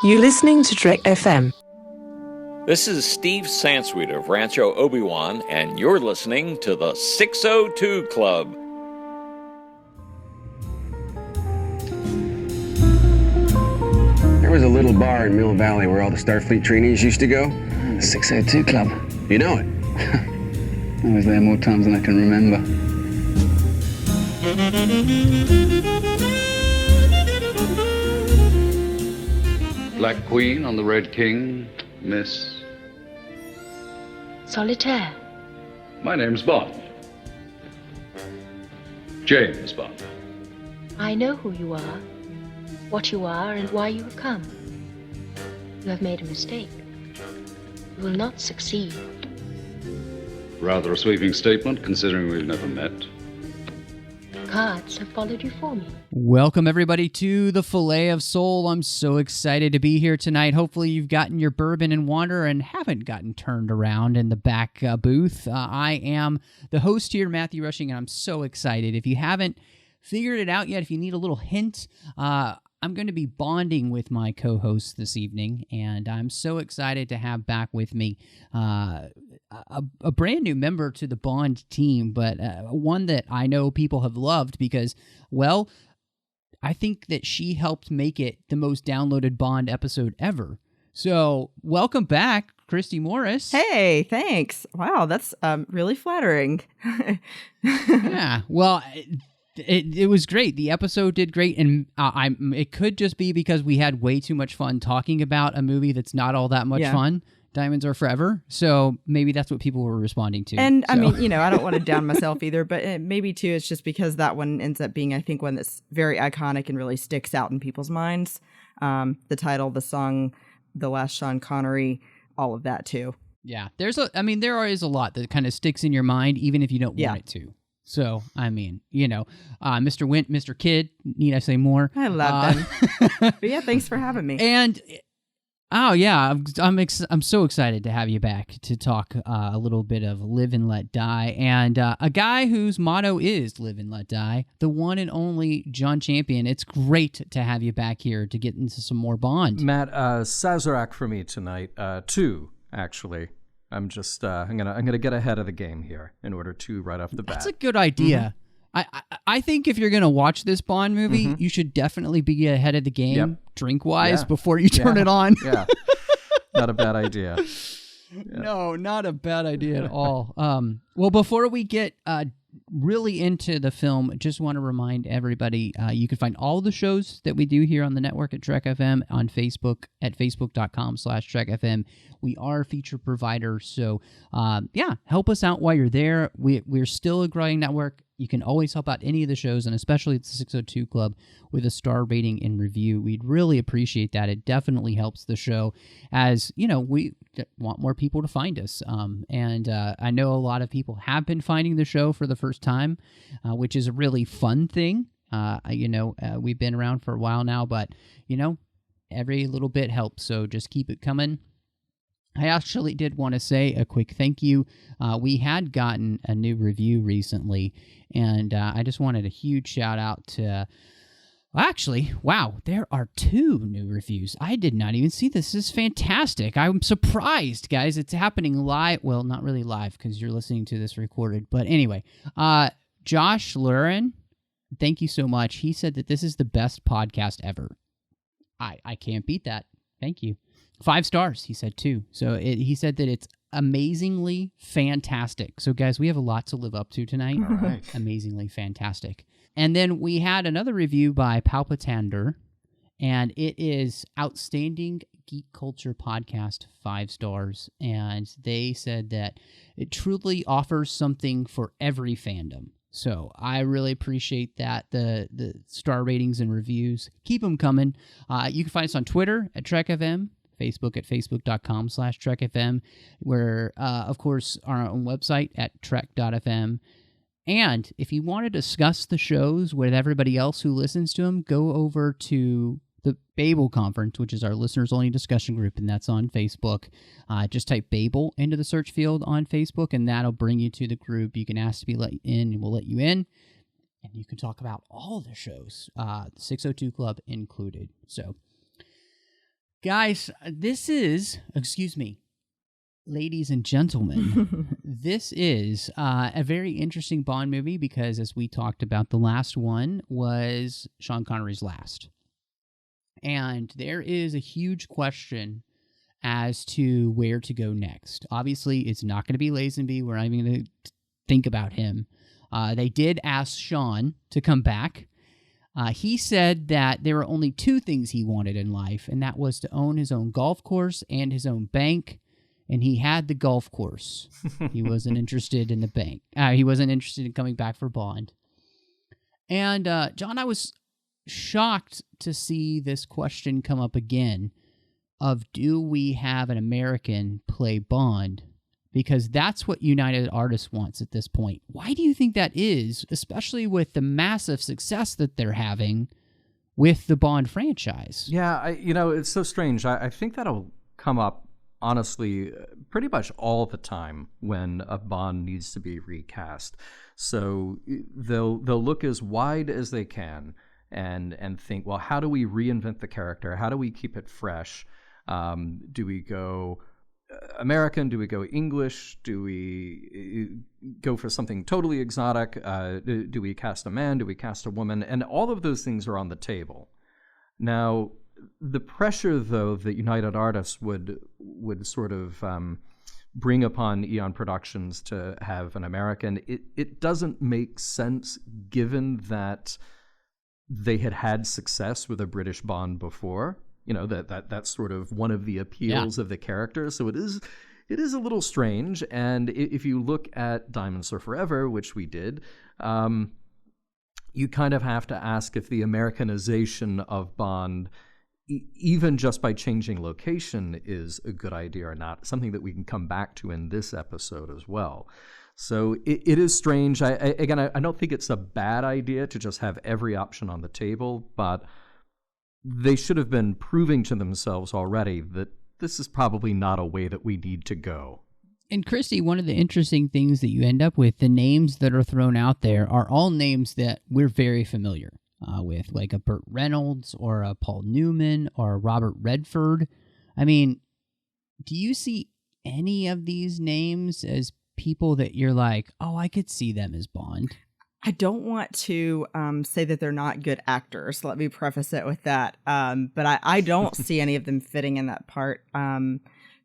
You're listening to Trek FM. This is Steve Sansweet of Rancho Obi-Wan, and you're listening to the 602 Club. There was a little bar in Mill Valley where all the Starfleet trainees used to go. The 602 Club. You know it. I was there more times than I can remember. Black Queen on the Red King, Miss... Solitaire. My name's Bond. James Bond. I know who you are, what you are, and why you have come. You have made a mistake. You will not succeed. Rather a sweeping statement, considering we've never met. Cards have followed you for me. Welcome, everybody, to the Filet of Soul. I'm so excited to be here tonight. Hopefully, you've gotten your bourbon and water and haven't gotten turned around in the back booth. I am the host here, Matthew Rushing, and I'm so excited. If you haven't figured it out yet, if you need a little hint, I'm going to be bonding with my co-host this evening, and I'm so excited to have back with me a brand new member to the Bond team, but one that I know people have loved because, well, I think that she helped make it the most downloaded Bond episode ever. So, welcome back, Christy Morris. Hey, thanks. Wow, that's really flattering. Yeah, well... It was great. The episode did great, and it could just be because we had way too much fun talking about a movie that's not all that much fun. Diamonds Are Forever. So maybe that's what people were responding to. And I mean, I don't want to down myself either, but maybe too, it's just because that one ends up being, I think, one that's very iconic and really sticks out in people's minds. The title, the song, the last Sean Connery, all of that too. Yeah, there is a lot that kind of sticks in your mind, even if you don't want it to. So, I mean, Mr. Wint, Mr. Kidd, need I say more? I love them. But yeah, thanks for having me. And, oh yeah, I'm so excited to have you back to talk a little bit of Live and Let Die. And a guy whose motto is Live and Let Die, the one and only John Champion. It's great to have you back here to get into some more Bond. Matt, Sazerac for me tonight, 2, actually. I'm just I'm gonna get ahead of the game here in order to right off the bat. That's a good idea. Mm-hmm. I think if you're gonna watch this Bond movie, you should definitely be ahead of the game, drink wise, before you turn it on. Yeah, not a bad idea. Yeah. No, not a bad idea at all. Well, before we get really into the film, just want to remind everybody you can find all the shows that we do here on the network at Trek FM on Facebook at facebook.com/Trek FM. We are a feature provider, so help us out while you're there. We're still a growing network. You can always help out any of the shows, and especially at the 602 Club, with a star rating and review. We'd really appreciate that. It definitely helps the show, as we want more people to find us. And I know a lot of people have been finding the show for the first time, which is a really fun thing. We've been around for a while now, but every little bit helps. So just keep it coming. I actually did want to say a quick thank you. We had gotten a new review recently, and I just wanted a huge shout out to... Actually, wow, there are 2 new reviews. I did not even see this. This is fantastic. I'm surprised, guys. It's happening live. Well, not really live because you're listening to this recorded. But anyway, Josh Lurin, thank you so much. He said that this is the best podcast ever. I can't beat that. Thank you. 5 stars, he said, too. So he said that it's amazingly fantastic. So, guys, we have a lot to live up to tonight. All right. Amazingly fantastic. And then we had another review by Palpitander, and it is Outstanding Geek Culture Podcast, 5 stars. And they said that it truly offers something for every fandom. So I really appreciate that, the star ratings and reviews. Keep them coming. You can find us on Twitter at TrekFM. Facebook at facebook.com/TrekFM. We're, of course, our own website at trek.fm. And if you want to discuss the shows with everybody else who listens to them, go over to the Babel Conference, which is our listeners-only discussion group, and that's on Facebook. Just type Babel into the search field on Facebook, and that'll bring you to the group. You can ask to be let in, and we'll let you in. And you can talk about all the shows, the 602 Club included. So Guys, this is, excuse me, ladies and gentlemen, this is a very interesting Bond movie because, as we talked about, the last one was Sean Connery's last. And there is a huge question as to where to go next. Obviously, it's not going to be Lazenby. We're not even going to think about him. They did ask Sean to come back. He said that there were only two things he wanted in life, and that was to own his own golf course and his own bank. And he had the golf course. He wasn't interested in the bank. He wasn't interested in coming back for Bond. And John, I was shocked to see this question come up again of, do we have an American play Bond? Because that's what United Artists wants at this point. Why do you think that is, especially with the massive success that they're having with the Bond franchise? Yeah, it's so strange. I think that'll come up, honestly, pretty much all the time when a Bond needs to be recast. So they'll look as wide as they can and think, well, how do we reinvent the character? How do we keep it fresh? Do we go American? Do we go English? Do we go for something totally exotic? Do we cast a man? Do we cast a woman? And all of those things are on the table. Now, the pressure, though, that United Artists would sort of bring upon Eon Productions to have an American, it doesn't make sense given that they had success with a British Bond before. That's sort of one of the appeals of the character. So it is a little strange. And if you look at Diamonds Are Forever, which we did, you kind of have to ask if the Americanization of Bond, even just by changing location, is a good idea or not. Something that we can come back to in this episode as well. So it is strange. I don't think it's a bad idea to just have every option on the table, but they should have been proving to themselves already that this is probably not a way that we need to go. And Christy, one of the interesting things that you end up with, the names that are thrown out there are all names that we're very familiar with, like a Burt Reynolds or a Paul Newman or a Robert Redford. I mean, do you see any of these names as people that you're like, oh, I could see them as Bond? I don't want to say that they're not good actors. Let me preface it with that. But I don't see any of them fitting in that part.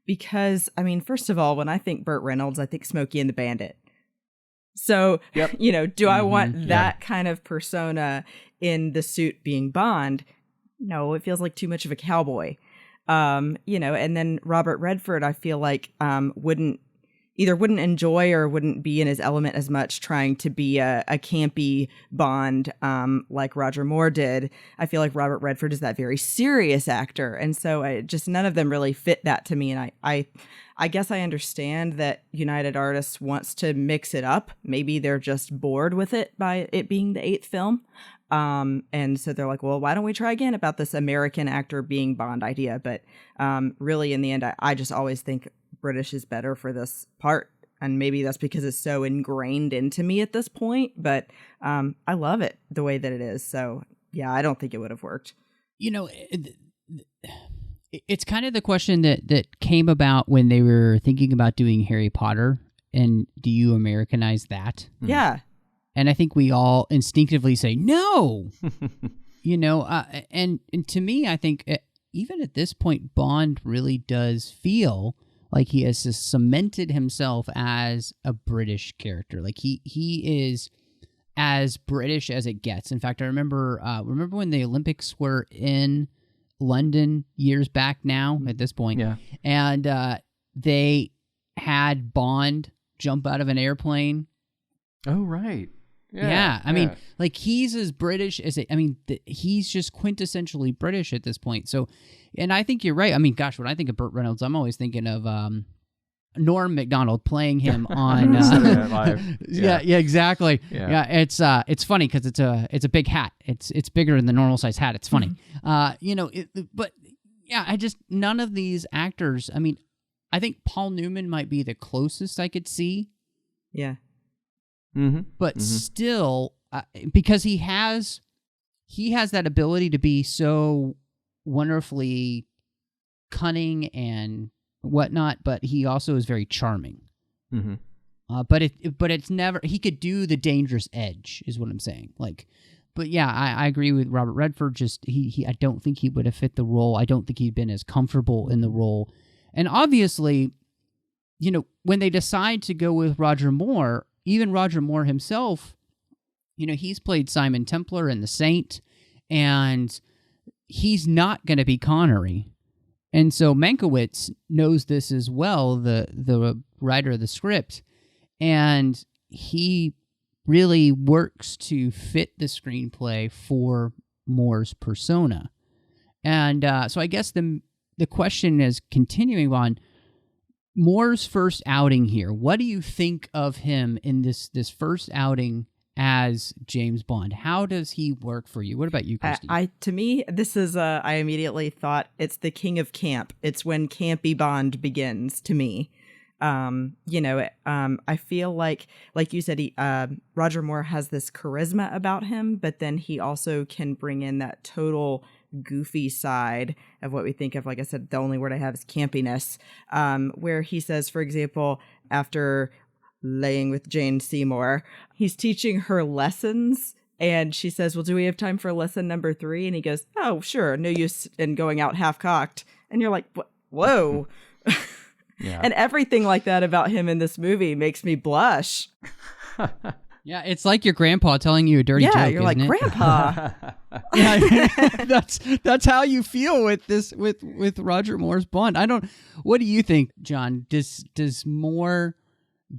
Because, I mean, first of all, when I think Burt Reynolds, I think Smokey and the Bandit. So, do I want that kind of persona in the suit being Bond? No, it feels like too much of a cowboy. And then Robert Redford, I feel like wouldn't enjoy or wouldn't be in his element as much trying to be a campy Bond like Roger Moore did. I feel like Robert Redford is that very serious actor. And so none of them really fit that to me. And I guess I understand that United Artists wants to mix it up. Maybe they're just bored with it by it being the 8th film. And so they're like, well, why don't we try again about this American actor being Bond idea? But really, in the end, I just always think British is better for this part. And maybe that's because it's so ingrained into me at this point. But I love it the way that it is. So, yeah, I don't think it would have worked. It's kind of the question that came about when they were thinking about doing Harry Potter. And do you Americanize that? Yeah. And I think we all instinctively say, no, and to me, I think even at this point, Bond really does feel like he has cemented himself as a British character. Like he is as British as it gets. In fact, I remember when the Olympics were in London years back now at this point. Yeah. And they had Bond jump out of an airplane. Oh, right. Yeah, I mean, like he's as British as it. I mean, he's just quintessentially British at this point. So, and I think you're right. I mean, gosh, when I think of Burt Reynolds, I'm always thinking of Norm Macdonald playing him on. Yeah, exactly. Yeah, it's funny because it's a big hat. It's bigger than the normal size hat. It's funny. But yeah, none of these actors. I mean, I think Paul Newman might be the closest I could see. Yeah. But still, because he has that ability to be so wonderfully cunning and whatnot, but he also is very charming. Mm-hmm. But it's never, he could do the dangerous edge, is what I'm saying. Like, but yeah, I agree with Robert Redford. Just I don't think he would have fit the role. I don't think he'd been as comfortable in the role. And obviously, you know, when they decide to go with Roger Moore, even Roger Moore himself, you know, he's played Simon Templar in The Saint, and he's not going to be Connery. And so Mankiewicz knows this as well, the writer of the script, and he really works to fit the screenplay for Moore's persona. And so I guess the question is continuing on Moore's first outing here. What do you think of him in this first outing as James Bond? How does he work for you? What about you, Christy? To me, this is I immediately thought it's the king of camp. It's when campy Bond begins to me. I feel like you said, Roger Moore has this charisma about him, but then he also can bring in that total goofy side of what we think of. Like I said, the only word I have is campiness, where he says, for example, after laying with Jane Seymour, he's teaching her lessons, and she says, well, do we have time for lesson number 3? And he goes, oh, sure, no use in going out half-cocked. And you're like, whoa. Yeah. And everything like that about him in this movie makes me blush. Yeah, it's like your grandpa telling you a dirty joke. Yeah, you're like, isn't it? Grandpa. Yeah, that's how you feel with this with Roger Moore's Bond. What do you think, John? Does Moore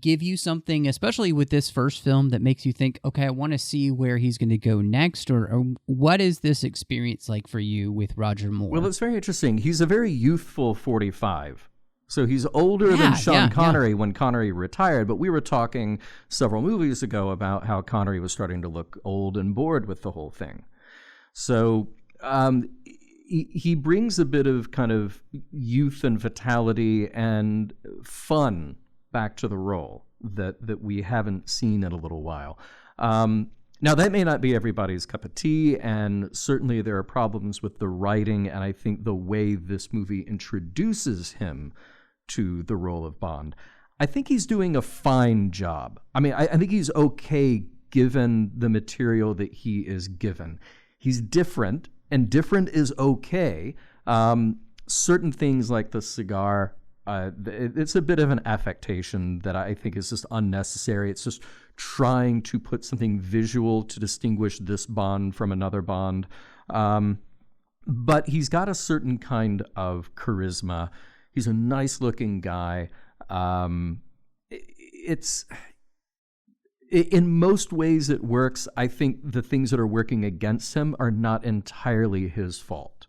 give you something, especially with this first film, that makes you think, okay, I want to see where he's going to go next, or what is this experience like for you with Roger Moore? Well, it's very interesting. He's a very youthful 45. So he's older than Sean Connery when Connery retired, but we were talking several movies ago about how Connery was starting to look old and bored with the whole thing. So he brings a bit of kind of youth and vitality and fun back to the role that we haven't seen in a little while. Now, that may not be everybody's cup of tea, and certainly there are problems with the writing, and I think the way this movie introduces him to the role of Bond. I think he's doing a fine job. I mean, I think he's okay given the material that he is given. He's different, and different is okay. Certain things like the cigar, it's a bit of an affectation that I think is just unnecessary. It's just trying to put something visual to distinguish this Bond from another Bond. But he's got a certain kind of charisma. He's a nice-looking guy. In most ways it works. I think the things that are working against him are not entirely his fault.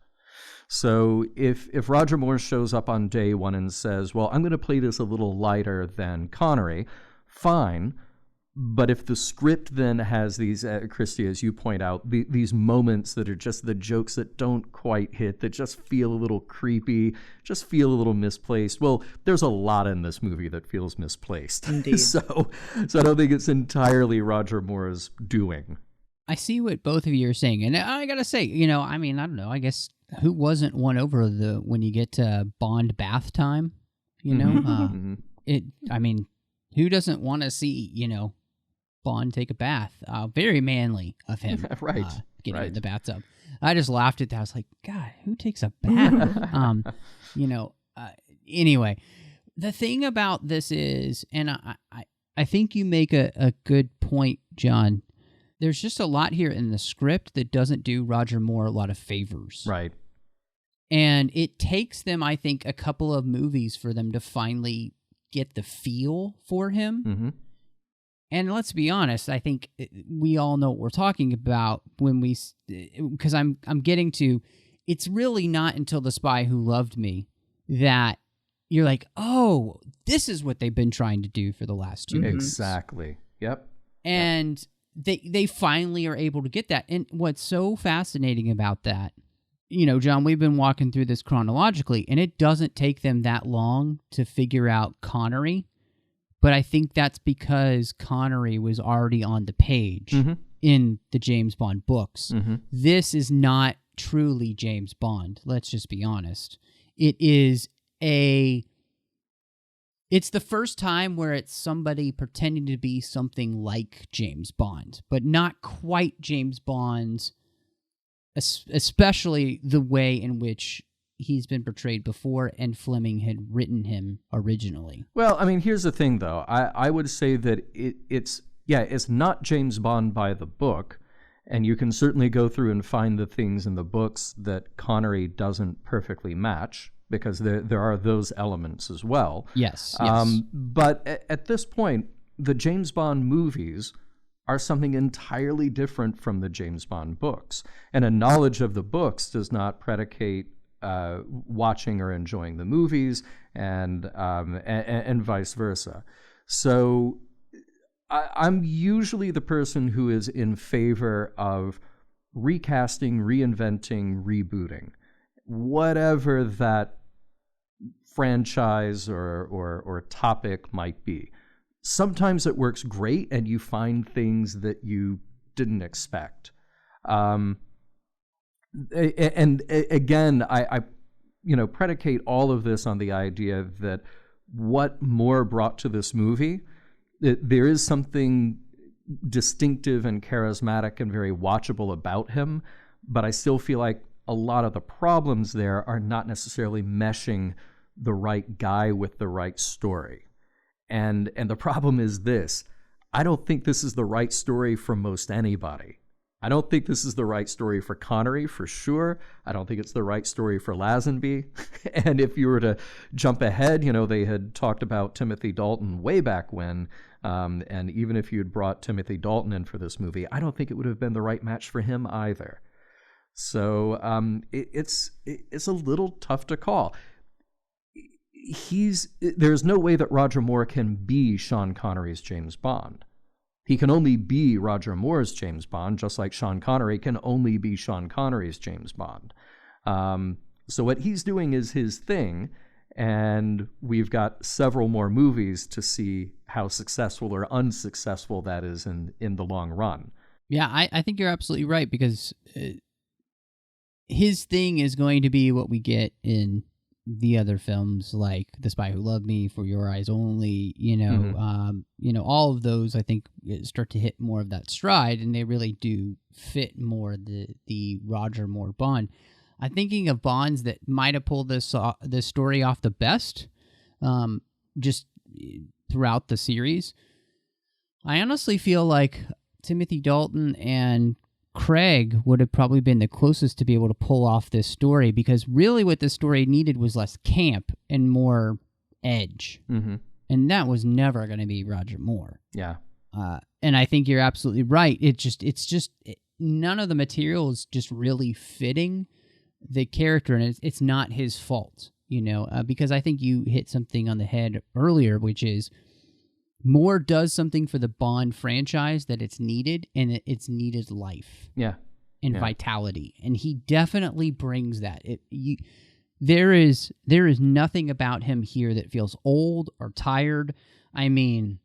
So if Roger Moore shows up on day one and says, well, I'm going to play this a little lighter than Connery, fine. But if the script then has these, Christy, as you point out, these moments that are just the jokes that don't quite hit, that just feel a little creepy, just feel a little misplaced. Well, there's a lot in this movie that feels misplaced. Indeed. So I don't think it's entirely Roger Moore's doing. I see what both of you are saying, and I gotta say, I don't know. I guess who wasn't won over when you get to Bond bath time? Who doesn't want to see Bond take a bath? Very manly of him, right? Getting in the bathtub. I just laughed at that. I was like, God, who takes a bath? Anyway, the thing about this is, and I think you make a good point, John. There's just a lot here in the script that doesn't do Roger Moore a lot of favors. Right. And it takes them, I think, a couple of movies for them to finally get the feel for him. Mm-hmm. And let's be honest, I think we all know what we're talking about because I'm getting to, it's really not until The Spy Who Loved Me that you're like, oh, this is what they've been trying to do for the last 2 movies. Exactly. Yep. And they finally are able to get that. And what's so fascinating about that, John, we've been walking through this chronologically, and it doesn't take them that long to figure out Connery. But I think that's because Connery was already on the page in the James Bond books. Mm-hmm. This is not truly James Bond. Let's just be honest. it's the first time where it's somebody pretending to be something like James Bond, but not quite James Bond, especially the way in which he's been portrayed before and Fleming had written him originally. Well, I mean, here's the thing, though. I would say that it's not James Bond by the book, and you can certainly go through and find the things in the books that Connery doesn't perfectly match, because there are those elements as well. Yes. But at this point, the James Bond movies are something entirely different from the James Bond books. And a knowledge of the books does not predicate watching or enjoying the movies, and vice versa. So I'm usually the person who is in favor of recasting, reinventing, rebooting, whatever that franchise or topic might be. Sometimes it works great and you find things that you didn't expect. And again, I predicate all of this on the idea that what Moore brought to this movie, there is something distinctive and charismatic and very watchable about him, but I still feel like a lot of the problems there are not necessarily meshing the right guy with the right story. And the problem is this: I don't think this is the right story for most anybody. I don't think this is the right story for Connery, for sure. I don't think it's the right story for Lazenby. And if you were to jump ahead, they had talked about Timothy Dalton way back when. And even if you had brought Timothy Dalton in for this movie, I don't think it would have been the right match for him either. So it's a little tough to call. There's no way that Roger Moore can be Sean Connery's James Bond. He can only be Roger Moore's James Bond, just like Sean Connery can only be Sean Connery's James Bond. So what he's doing is his thing, and we've got several more movies to see how successful or unsuccessful that is in the long run. Yeah, I think you're absolutely right, because his thing is going to be what we get in the other films, like The Spy Who Loved Me, For Your Eyes Only, all of those, I think, start to hit more of that stride, and they really do fit more the Roger Moore Bond. I'm thinking of Bonds that might have pulled this story off the best, just throughout the series. I honestly feel like Timothy Dalton and Craig would have probably been the closest to be able to pull off this story, because really what this story needed was less camp and more edge. Mm-hmm. And that was never going to be Roger Moore. Yeah. And I think you're absolutely right. It's just none of the material is just really fitting the character, and it's not his fault, because I think you hit something on the head earlier, which is Moore does something for the Bond franchise that it's needed, and it's needed life. Yeah. And vitality. And he definitely brings that. There is nothing about him here that feels old or tired. I mean,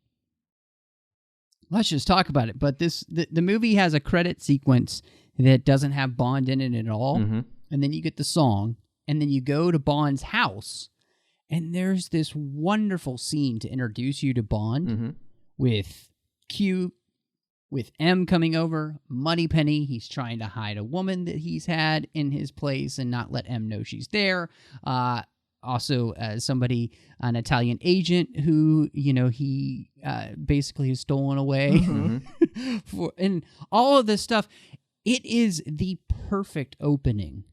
let's just talk about it. But the movie has a credit sequence that doesn't have Bond in it at all. Mm-hmm. And then you get the song, and then you go to Bond's house, and there's this wonderful scene to introduce you to Bond, mm-hmm. with Q, with M coming over, Moneypenny. He's trying to hide a woman that he's had in his place and not let M know she's there. Also, somebody, an Italian agent who, he basically has stolen away. Mm-hmm. And all of this stuff. It is the perfect opening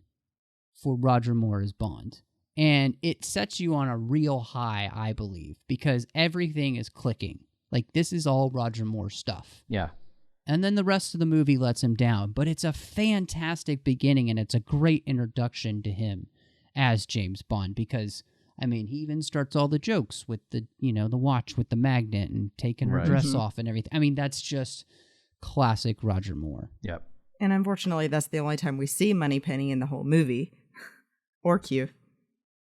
for Roger Moore as Bond. And it sets you on a real high, I believe, because everything is clicking. Like, this is all Roger Moore stuff. Yeah. And then the rest of the movie lets him down. But it's a fantastic beginning, and it's a great introduction to him as James Bond, because, I mean, he even starts all the jokes with the watch with the magnet and taking her dress off and everything. I mean, that's just classic Roger Moore. Yep. And unfortunately, that's the only time we see Moneypenny in the whole movie. Or Q.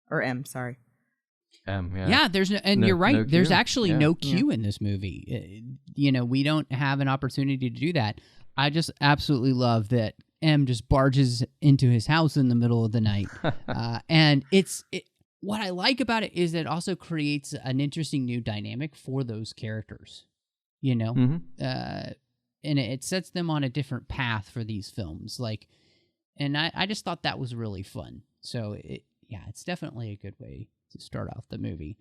Or M, sorry. Yeah. Yeah, you're right. No there's Q. actually no Q in this movie. We don't have an opportunity to do that. I just absolutely love that M just barges into his house in the middle of the night. And what I like about it is that it also creates an interesting new dynamic for those characters, you know? And it sets them on a different path for these films. And I just thought that was really fun. So, it's definitely a good way to start off the movie.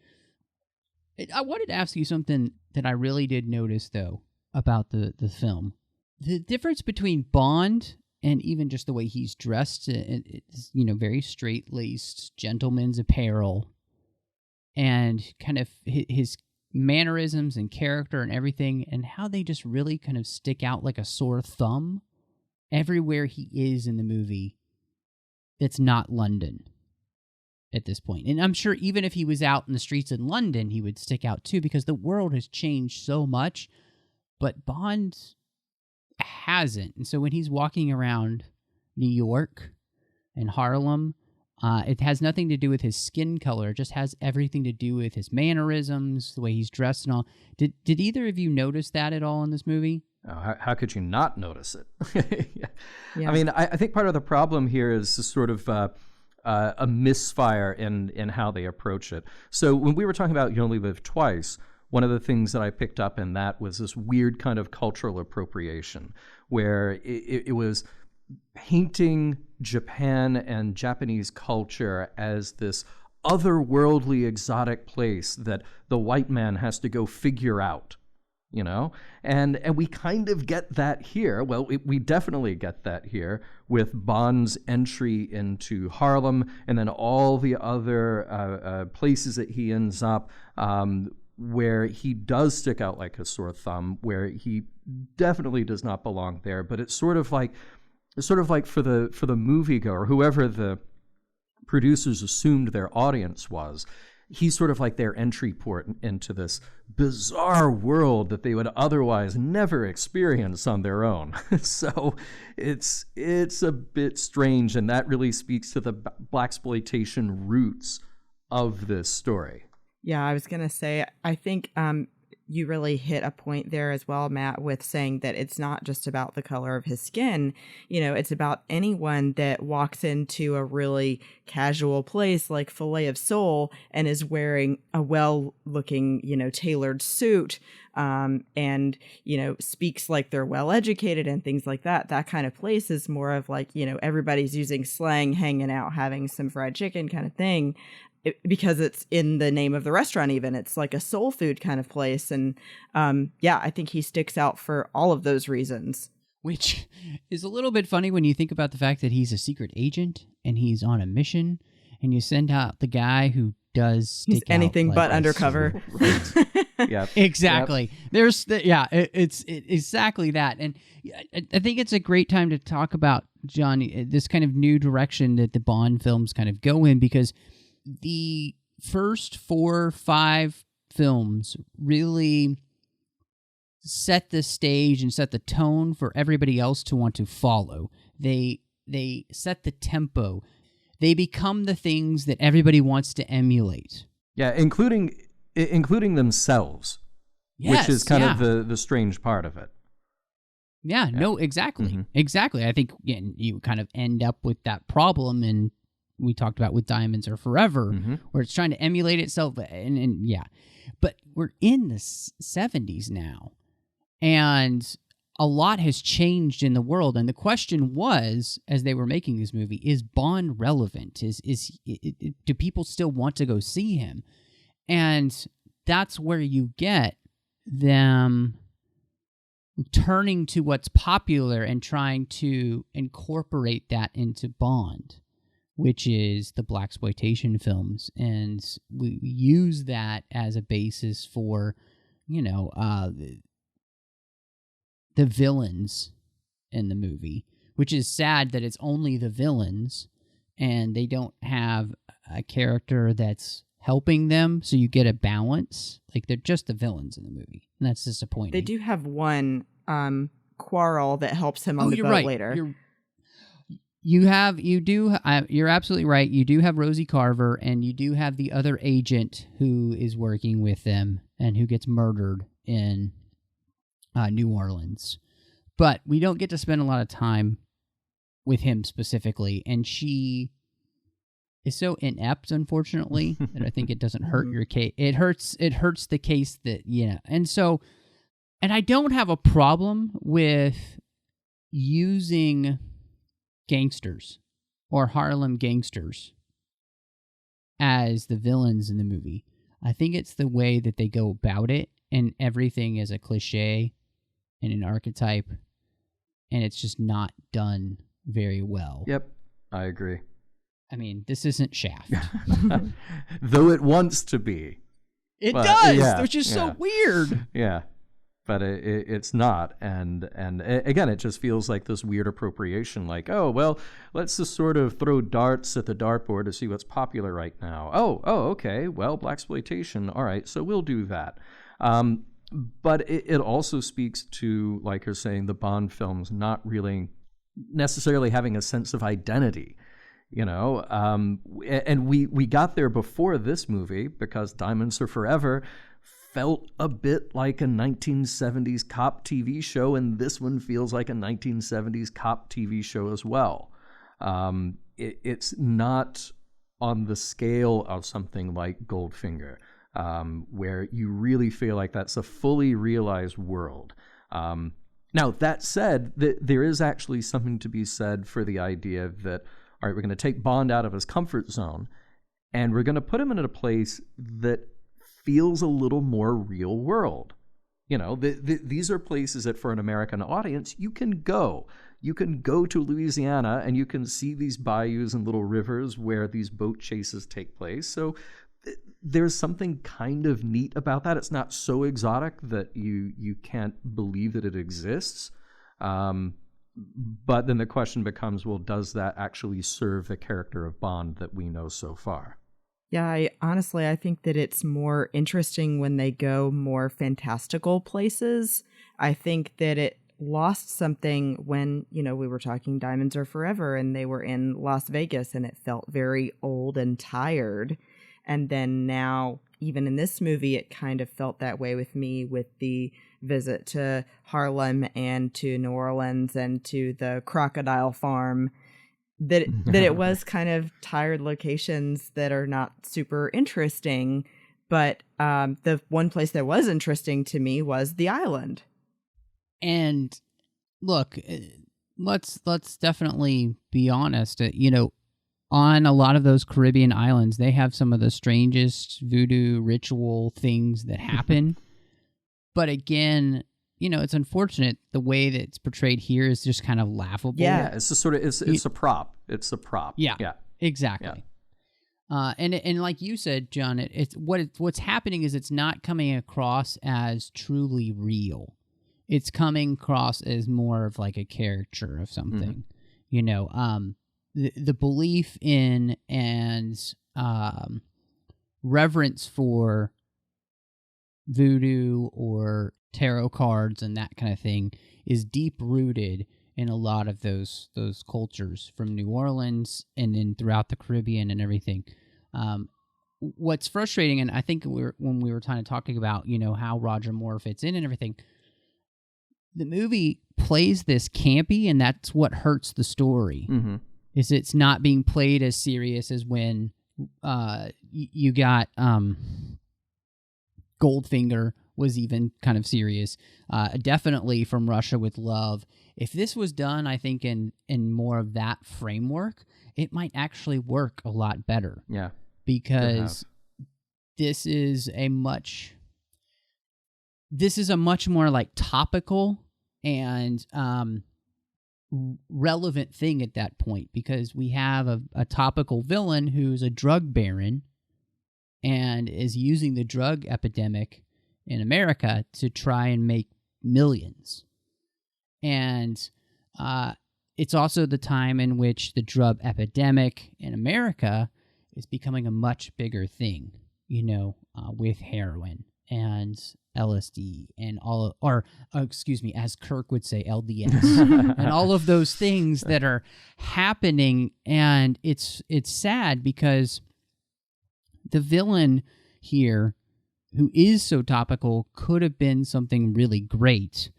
I wanted to ask you something that I really did notice, though, about the film. The difference between Bond and even just the way he's dressed, it's, very straight-laced, gentleman's apparel, and kind of his mannerisms and character and everything, and how they just really kind of stick out like a sore thumb everywhere he is in the movie that's not London at this point. And I'm sure even if he was out in the streets in London, he would stick out too, because the world has changed so much, but Bond hasn't. And so when he's walking around New York and Harlem, it has nothing to do with his skin color. It just has everything to do with his mannerisms, the way he's dressed and all. Did either of you notice that at all in this movie? Oh, how could you not notice it? Yeah. I mean, I think part of the problem here is sort of a misfire in how they approach it. So when we were talking about You Only Live Twice, one of the things that I picked up in that was this weird kind of cultural appropriation, where it was painting Japan and Japanese culture as this otherworldly, exotic place that the white man has to go figure out. And we kind of get that here. Well, we definitely get that here with Bond's entry into Harlem, and then all the other places that he ends up, where he does stick out like a sore thumb, where he definitely does not belong there. But it's sort of like for the moviegoer, whoever the producers assumed their audience was, he's sort of like their entry port into this bizarre world that they would otherwise never experience on their own. So it's a bit strange, and that really speaks to the blaxploitation roots of this story. Yeah, I was going to say, I think you really hit a point there as well, Matt, with saying that it's not just about the color of his skin. It's about anyone that walks into a really casual place like Filet of Soul and is wearing a well-looking, tailored suit, and, speaks like they're well-educated and things like that. That kind of place is more of like, everybody's using slang, hanging out, having some fried chicken kind of thing. Because it's in the name of the restaurant even. It's like a soul food kind of place. And I think he sticks out for all of those reasons. Which is a little bit funny when you think about the fact that he's a secret agent and he's on a mission, and you send out the guy who does stick he's anything out but like undercover. Yeah, exactly. Yep. It's exactly that. And I think it's a great time to talk about, John, this kind of new direction that the Bond films kind of go in, because the first 4 or 5 films really set the stage and set the tone for everybody else to want to follow. They set the tempo. They become the things that everybody wants to emulate. Yeah, including themselves, yes, which is kind of the strange part of it. Yeah, no, exactly. Mm-hmm. Exactly. I think you kind of end up with that problem, and we talked about with Diamonds Are Forever, mm-hmm. where it's trying to emulate itself, and but we're in the 70s now, and a lot has changed in the world. And the question was, as they were making this movie, is Bond relevant? Do people still want to go see him? And that's where you get them turning to what's popular and trying to incorporate that into Bond, which is the blaxploitation films. And we use that as a basis for, the villains in the movie, which is sad that it's only the villains and they don't have a character that's helping them, so you get a balance. Like, they're just the villains in the movie, and that's disappointing. They do have one quarrel that helps him on the boat right. later. You're absolutely right. You do have Rosie Carver, and you do have the other agent who is working with them and who gets murdered in New Orleans. But we don't get to spend a lot of time with him specifically, and she is so inept, unfortunately, that I think it doesn't hurt your case. It hurts the case that, and I don't have a problem with using gangsters or Harlem gangsters as the villains in the movie. I think it's the way that they go about it, and everything is a cliche and an archetype, and it's just not done very well. Yep, I agree. I mean, this isn't Shaft. Though it wants to be. It does, which is so weird. Yeah, but it's not. And again, it just feels like this weird appropriation, like, oh, well, let's just sort of throw darts at the dartboard to see what's popular right now. Oh, okay, well, blaxploitation, all right, so we'll do that. But it also speaks to, like you're saying, the Bond films not really necessarily having a sense of identity. And we got there before this movie because Diamonds Are Forever felt a bit like a 1970s cop TV show, and this one feels like a 1970s cop TV show as well. It's not on the scale of something like Goldfinger, where you really feel like that's a fully realized world. Now, that said, there is actually something to be said for the idea that, all right, we're going to take Bond out of his comfort zone, and we're going to put him in a place that feels a little more real world. These are places that, for an American audience, you can go. You can go to Louisiana, and you can see these bayous and little rivers where these boat chases take place. So there's something kind of neat about that. It's not so exotic that you can't believe that it exists. But then the question becomes, well, does that actually serve the character of Bond that we know so far? Yeah, I think that it's more interesting when they go more fantastical places. I think that it lost something when, we were talking Diamonds Are Forever and they were in Las Vegas and it felt very old and tired. And then now, even in this movie, it kind of felt that way with me with the visit to Harlem and to New Orleans and to the crocodile farm, that it was kind of tired locations that are not super interesting. But the one place that was interesting to me was the island. And look, let's definitely be honest. On a lot of those Caribbean islands, they have some of the strangest voodoo ritual things that happen. But again, it's unfortunate the way that it's portrayed here is just kind of laughable. Yeah, it's just sort of it's a prop. It's a prop. Yeah, yeah, exactly. Yeah. And like you said, John, what's happening is it's not coming across as truly real. It's coming across as more of like a caricature of something. The belief in and reverence for voodoo or tarot cards and that kind of thing is deep rooted in a lot of those cultures from New Orleans and then throughout the Caribbean and everything. What's frustrating, and I think when we were kind of talking about how Roger Moore fits in and everything, the movie plays this campy, and that's what hurts the story. Mm-hmm. Is it's not being played as serious as when you got Goldfinger was even kind of serious. Definitely From Russia with Love. If this was done, I think, in more of that framework, it might actually work a lot better. Yeah. Because this is a much more like topical and relevant thing at that point, because we have a topical villain who's a drug baron and is using the drug epidemic in America to try and make millions. And it's also the time in which the drug epidemic in America is becoming a much bigger thing, with heroin and LSD and as Kirk would say, LDS, and all of those things that are happening. And it's sad because the villain here, who is so topical, could have been something really great.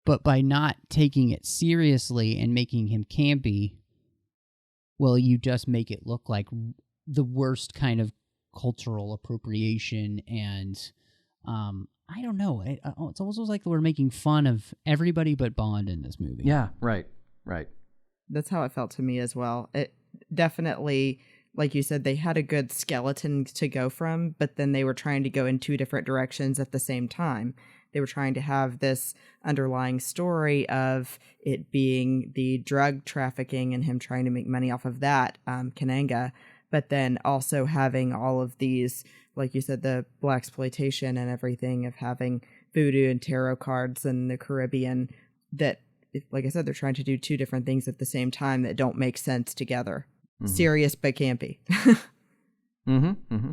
but by not taking it seriously and making him campy, well, you just make it look like the worst kind of cultural appropriation. And I don't know. It's almost like we're making fun of everybody but Bond in this movie. Yeah, right. That's how it felt to me as well. It definitely, like you said, they had a good skeleton to go from, but then they were trying to go in two different directions at the same time. They were trying to have this underlying story of it being the drug trafficking and him trying to make money off of that, Kananga, but then also having all of these, like you said, the blaxploitation and everything of having voodoo and tarot cards and the Caribbean that, like I said, they're trying to do two different things at the same time that don't make sense together. Mm-hmm. Serious but campy.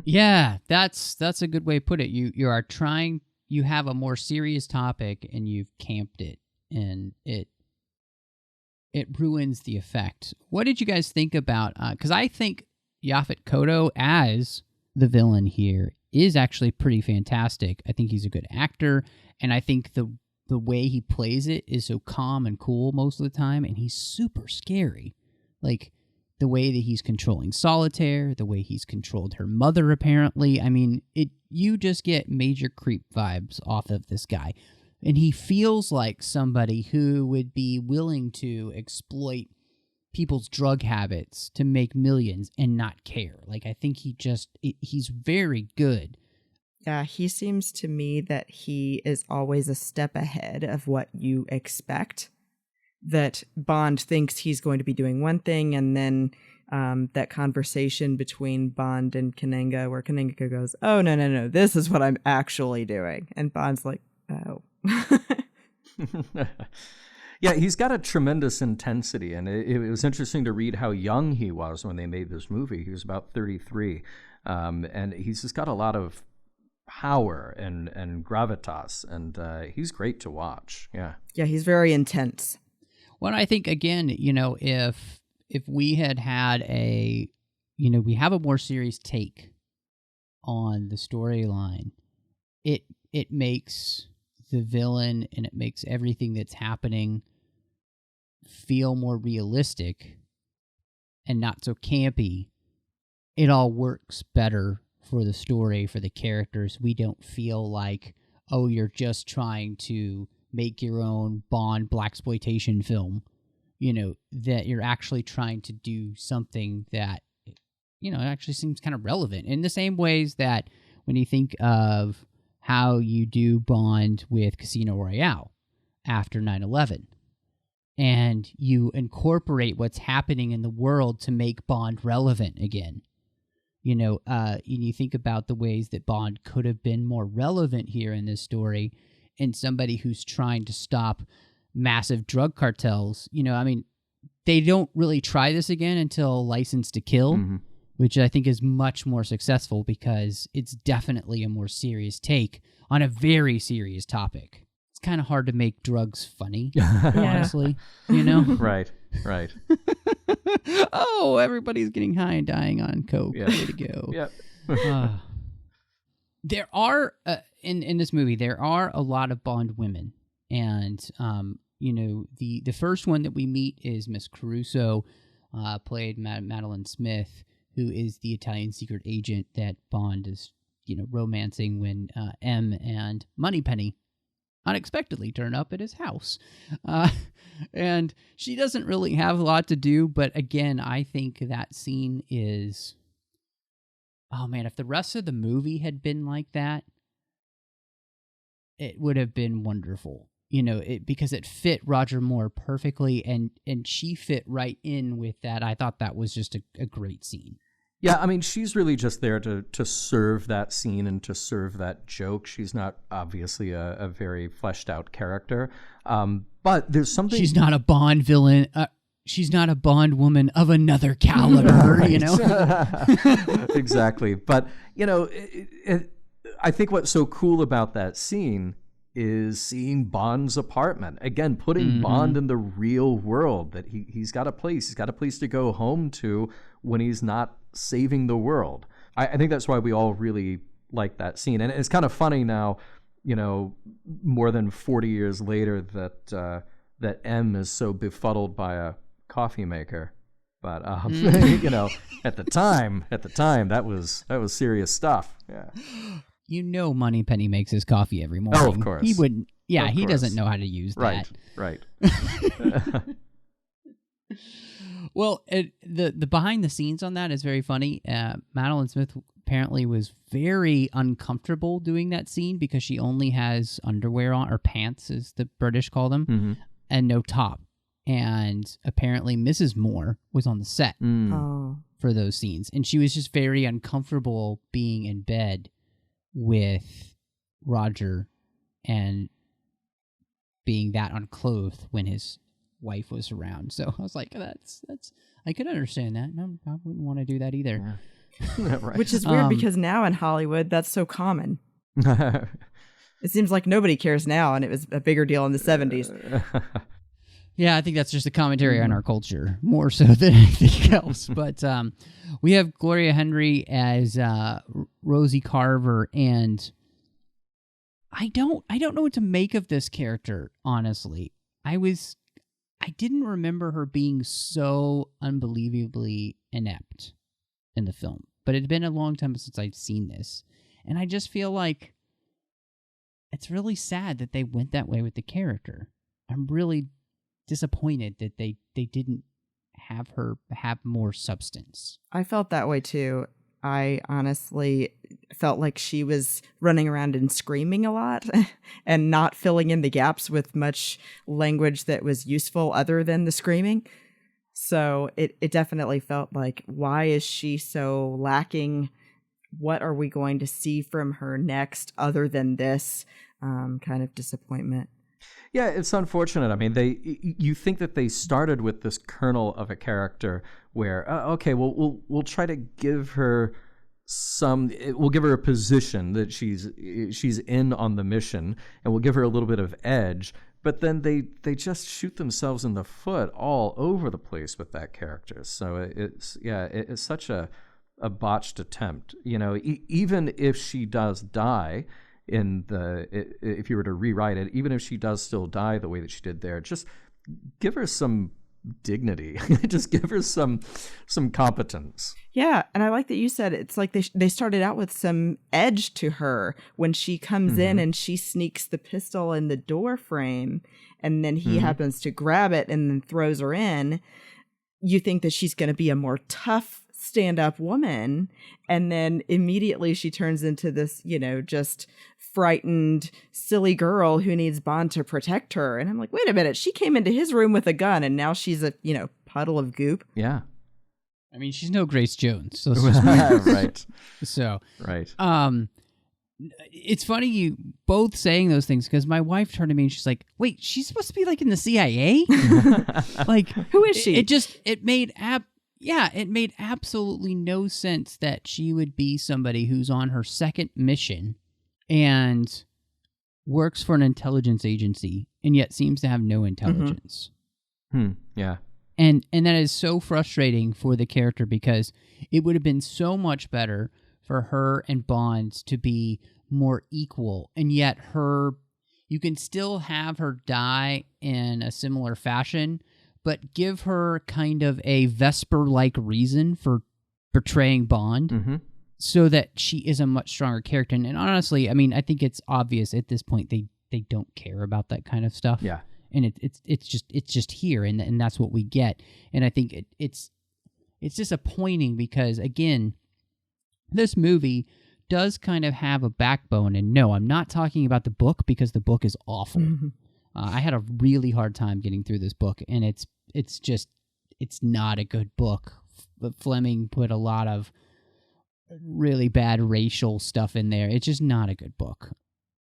Yeah, that's a good way to put it. You have a more serious topic and you've camped it, and it ruins the effect. What did you guys think about? Because I think Yaphet Kotto as the villain here is actually pretty fantastic. I think he's a good actor, and I think the way he plays it is so calm and cool most of the time, and he's super scary. Like, the way that he's controlling Solitaire, the way he's controlled her mother, apparently. I mean, you just get major creep vibes off of this guy. And he feels like somebody who would be willing to exploit people's drug habits to make millions and not care. Like, I think he's very good. Yeah, he seems to me that he is always a step ahead of what you expect. That Bond thinks he's going to be doing one thing, and then that conversation between Bond and Kananga, where Kananga goes, "Oh, no, this is what I'm actually doing." And Bond's like, "Oh." Yeah, he's got a tremendous intensity, and it was interesting to read how young he was when they made this movie. He was about 33, and he's just got a lot of power and gravitas, and he's great to watch. Yeah, he's very intense. Well, I think, again, if we had we have a more serious take on the storyline, it makes the villain and it makes everything that's happening feel more realistic and not so campy. It all works better for the story, for the characters. We don't feel like, oh, you're just trying to make your own Bond blaxploitation film, that you're actually trying to do something that, actually seems kind of relevant. In the same ways that when you think of how you do Bond with Casino Royale after 9/11, and you incorporate what's happening in the world to make Bond relevant again. You think about the ways that Bond could have been more relevant here in this story, and somebody who's trying to stop massive drug cartels. They don't really try this again until License to Kill, which I think is much more successful because it's definitely a more serious take on a very serious topic. It's kind of hard to make drugs funny, honestly, Right. Oh, everybody's getting high and dying on coke. Yeah. Way to go. Yep. There are, in this movie, there are a lot of Bond women. And, the first one that we meet is Miss Caruso, played Madeline Smith, who is the Italian secret agent that Bond is, romancing when M and Moneypenny unexpectedly turn up at his house. And she doesn't really have a lot to do, but again, I think that scene is... Oh man, if the rest of the movie had been like that, it would have been wonderful. Because it fit Roger Moore perfectly, and she fit right in with that. I thought that was just a great scene. Yeah, I mean, she's really just there to serve that scene and to serve that joke. She's not obviously a very fleshed out character, but there's something. She's not a Bond villain. She's not a Bond woman of another caliber, Exactly. But, I think what's so cool about that scene is seeing Bond's apartment. Again, putting Bond in the real world, that he's got a place. He's got a place to go home to when he's not saving the world. I think that's why we all really like that scene. And it's kind of funny now, more than 40 years later that M is so befuddled by a coffee maker. But at the time, that was serious stuff. Yeah. Moneypenny makes his coffee every morning. Oh, of course. He wouldn't. Yeah, Of he course. doesn't know how to use that. Right. Well, the behind the scenes on that is very funny. Madeline Smith apparently was very uncomfortable doing that scene because she only has underwear on, or pants as the British call them, and no top. And apparently Mrs. Moore was on the set for those scenes, and she was just very uncomfortable being in bed with Roger and being that unclothed when his wife was around. So I was like, that's I could understand that. No, I wouldn't want to do that either. Yeah. Right. Which is weird because now in Hollywood that's so common. It seems like nobody cares now, and it was a bigger deal in the 70s. Yeah, I think that's just a commentary on our culture more so than anything else. But we have Gloria Henry as Rosie Carver, and I don't know what to make of this character, honestly. I didn't remember her being so unbelievably inept in the film, but it had been a long time since I'd seen this, and I just feel like it's really sad that they went that way with the character. I'm really disappointed that they didn't have her have more substance. I felt that way too. I honestly felt like she was running around and screaming a lot and not filling in the gaps with much language that was useful other than the screaming. So it definitely felt like, why is she so lacking? What are we going to see from her next other than this kind of disappointment? Yeah, it's unfortunate. I mean, you think that they started with this kernel of a character where, okay, well, we'll try to give her we'll give her a position that she's in on the mission, and we'll give her a little bit of edge. But then they just shoot themselves in the foot all over the place with that character. So it's such a botched attempt. Even if she does die. If you were to rewrite it, even if she does still die the way that she did there, just give her some dignity. Just give her some competence. Yeah, and I like that you said it's like they started out with some edge to her when she comes in and she sneaks the pistol in the door frame, and then he happens to grab it and then throws her in. You think that she's going to be a more tough stand-up woman, and then immediately she turns into this, just frightened, silly girl who needs Bond to protect her. And I'm like, wait a minute, she came into his room with a gun, and now she's a, puddle of goop. Yeah. I mean, she's no Grace Jones. So let's just right. So, right. It's funny you both saying those things, because my wife turned to me and she's like, wait, she's supposed to be like in the CIA? Like, who is she? It made absolutely no sense that she would be somebody who's on her second mission and works for an intelligence agency and yet seems to have no intelligence. Yeah. And that is so frustrating for the character, because it would have been so much better for her and Bond to be more equal, and yet you can still have her die in a similar fashion, but give her kind of a Vesper-like reason for betraying Bond, so that she is a much stronger character. And honestly, I mean, I think it's obvious at this point they don't care about that kind of stuff. Yeah, and it's just here, and that's what we get. And I think it's disappointing because, again, this movie does kind of have a backbone. And no, I'm not talking about the book, because the book is awful. I had a really hard time getting through this book, and it's not a good book. Fleming put a lot of really bad racial stuff in there. It's just not a good book.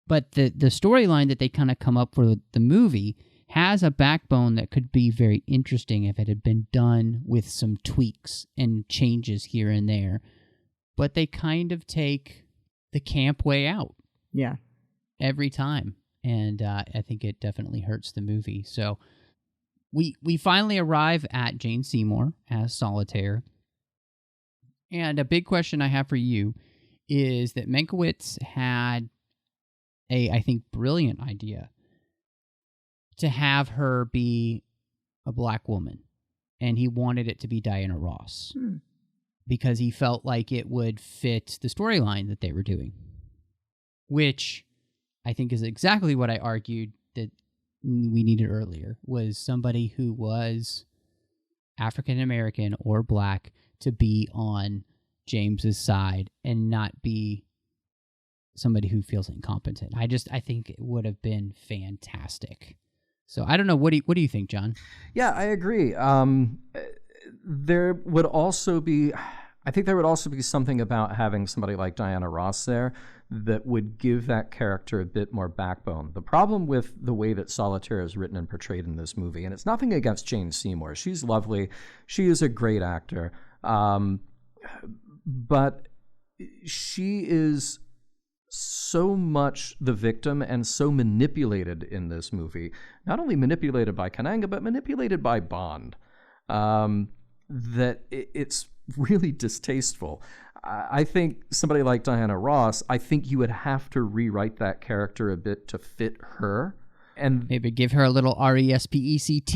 But the storyline that they kind of come up for the movie has a backbone that could be very interesting if it had been done with some tweaks and changes here and there. But they kind of take the camp way out. Yeah. Every time. And I think it definitely hurts the movie. So we finally arrive at Jane Seymour as Solitaire. And a big question I have for you is that Mankiewicz had I think, brilliant idea to have her be a black woman. And he wanted it to be Diana Ross because he felt like it would fit the storyline that they were doing, which I think is exactly what I argued that we needed earlier, was somebody who was African American or black to be on James's side and not be somebody who feels incompetent. I think it would have been fantastic. So I don't know. What do you think, John? Yeah, I agree. There would also be something about having somebody like Diana Ross there that would give that character a bit more backbone. The problem with the way that Solitaire is written and portrayed in this movie, and it's nothing against Jane Seymour. She's lovely. She is a great actor. But she is so much the victim and so manipulated in this movie. Not only manipulated by Kananga, but manipulated by Bond. That it's really distasteful. I think somebody like Diana Ross, I think you would have to rewrite that character a bit to fit her. And maybe give her a little RESPECT.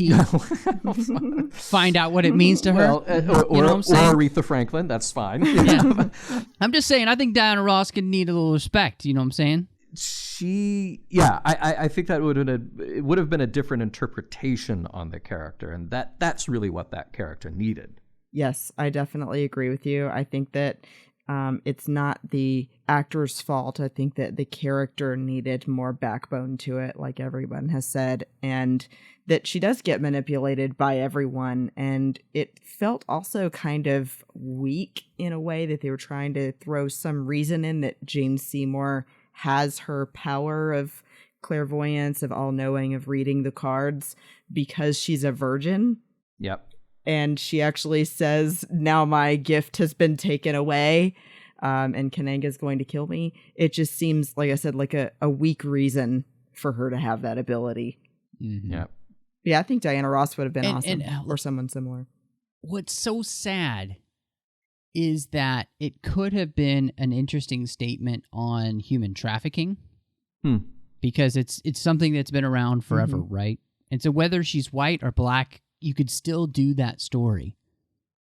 Find out what it means to her. Or Aretha Franklin, that's fine. Yeah. I'm just saying, I think Diana Ross could need a little respect. You know what I'm saying? I think that would have been a different interpretation on the character, and that's really what that character needed. Yes, I definitely agree with you. I think that it's not the actor's fault. I think that the character needed more backbone to it, like everyone has said, and that she does get manipulated by everyone. And it felt also kind of weak in a way that they were trying to throw some reason in that Jane Seymour has her power of clairvoyance, of all-knowing, of reading the cards because she's a virgin. Yep. And she actually says, now my gift has been taken away, and Kananga's going to kill me. It just seems, like I said, like a weak reason for her to have that ability. Mm-hmm. Yep. Yeah, I think Diana Ross would have been awesome, or someone similar. What's so sad is that it could have been an interesting statement on human trafficking, because it's something that's been around forever, right? And so whether she's white or black, you could still do that story,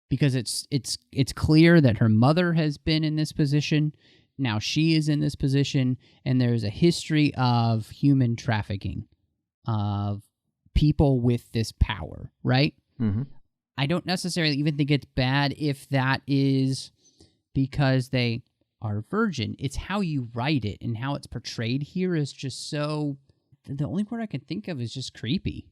because it's clear that her mother has been in this position. Now she is in this position, and there's a history of human trafficking, of people with this power, right? Mm-hmm. I don't necessarily even think it's bad if that is because they are virgin. It's how you write it and how it's portrayed here is just so... The only word I can think of is just creepy.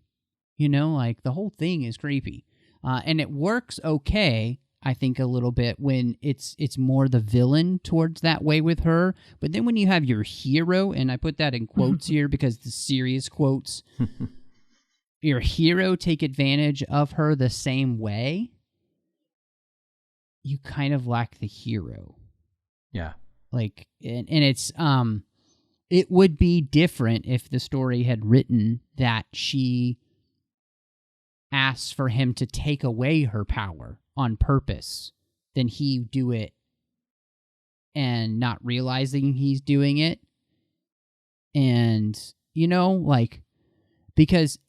You know, like the whole thing is creepy. And it works okay, I think, a little bit when it's more the villain towards that way with her. But then when you have your hero, and I put that in quotes here because the serious quotes, your hero take advantage of her the same way, you kind of lack the hero. Yeah. Like, and it's, it would be different if the story had written that she asks for him to take away her power on purpose, then he do it and not realizing he's doing it. And, you know, like, because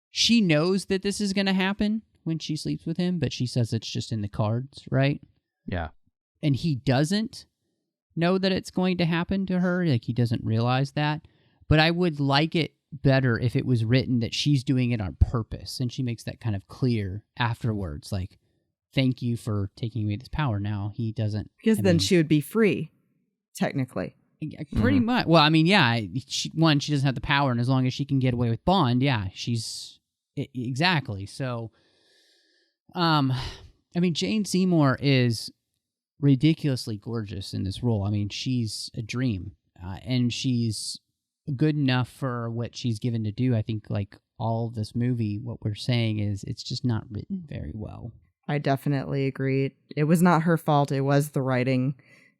she knows that this is going to happen when she sleeps with him, but she says it's just in the cards, right? Yeah. And he doesn't know that it's going to happen to her. Like, he doesn't realize that. But I would like it better if it was written that she's doing it on purpose, and she makes that kind of clear afterwards, like, thank you for taking away this power. Now he doesn't, because then she would be free, technically. Pretty much. Well, I mean, yeah, she doesn't have the power, and as long as she can get away with Bond, yeah, she's exactly. So I mean, Jane Seymour is ridiculously gorgeous in this role. I mean, she's a dream, and she's good enough for what she's given to do. I think, like, all of this movie, what we're saying is it's just not written very well. I definitely agree. It was not her fault. It was the writing.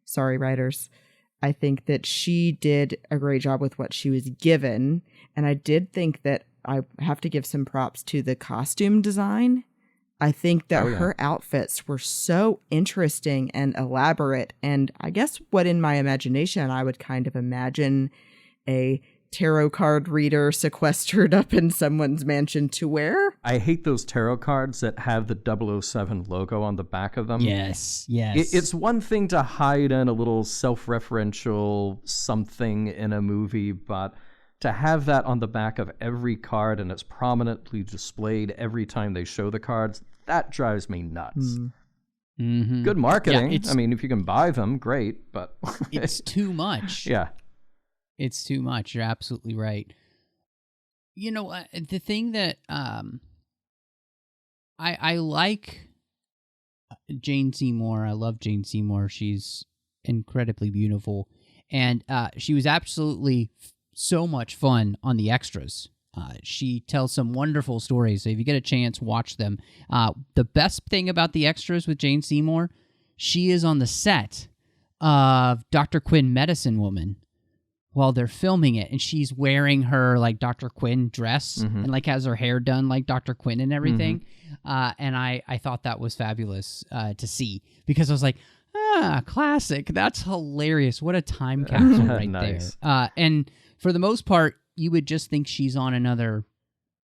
Sorry, writers. I think that she did a great job with what she was given. And I did think that I have to give some props to the costume design. I think that her outfits were so interesting and elaborate. And I guess what in my imagination I would kind of imagine a tarot card reader sequestered up in someone's mansion to wear. I hate those tarot cards that have the 007 logo on the back of them. Yes. It's one thing to hide in a little self-referential something in a movie, but to have that on the back of every card and it's prominently displayed every time they show the cards, that drives me nuts. Mm-hmm. Good marketing. I mean, if you can buy them, great, but it's too much. Yeah. It's too much. You're absolutely right. You know, the thing that I like Jane Seymour. I love Jane Seymour. She's incredibly beautiful. And she was absolutely so much fun on the extras. She tells some wonderful stories. So if you get a chance, watch them. The best thing about the extras with Jane Seymour, she is on the set of Dr. Quinn Medicine Woman while they're filming it, and she's wearing her like Dr. Quinn dress and like has her hair done like Dr. Quinn and everything. And I thought that was fabulous to see, because I was like, classic. That's hilarious. What a time capsule right Nice. there. And for the most part, you would just think she's on another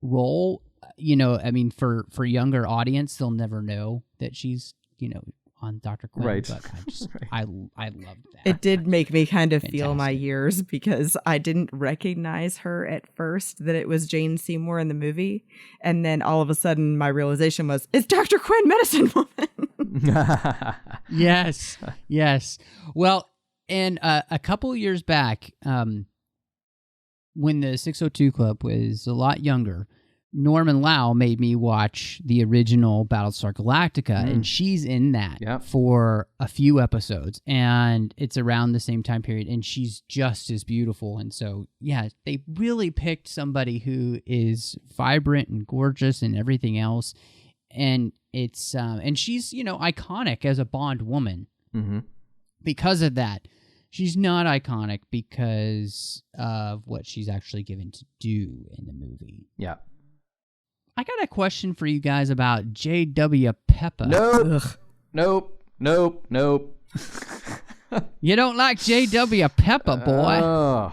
role. You know, I mean, for younger audience, they'll never know that she's, you know, on Dr. Quinn. Right. But I just, I loved that. It did make me kind of feel my Fantastic. years, because I didn't recognize her at first, that it was Jane Seymour in the movie. And then all of a sudden my realization was, it's Dr. Quinn Medicine Woman. Yes. Well, and a couple years back, when the 602 Club was a lot younger, Norman Lau made me watch the original Battlestar Galactica, and she's in that for a few episodes, and it's around the same time period, and she's just as beautiful. And so, yeah, they really picked somebody who is vibrant and gorgeous and everything else, and it's and she's, you know, iconic as a Bond woman because of that. She's not iconic because of what she's actually given to do in the movie. Yeah. I got a question for you guys about J.W. Pepper. Nope. You don't like J.W. Pepper, boy.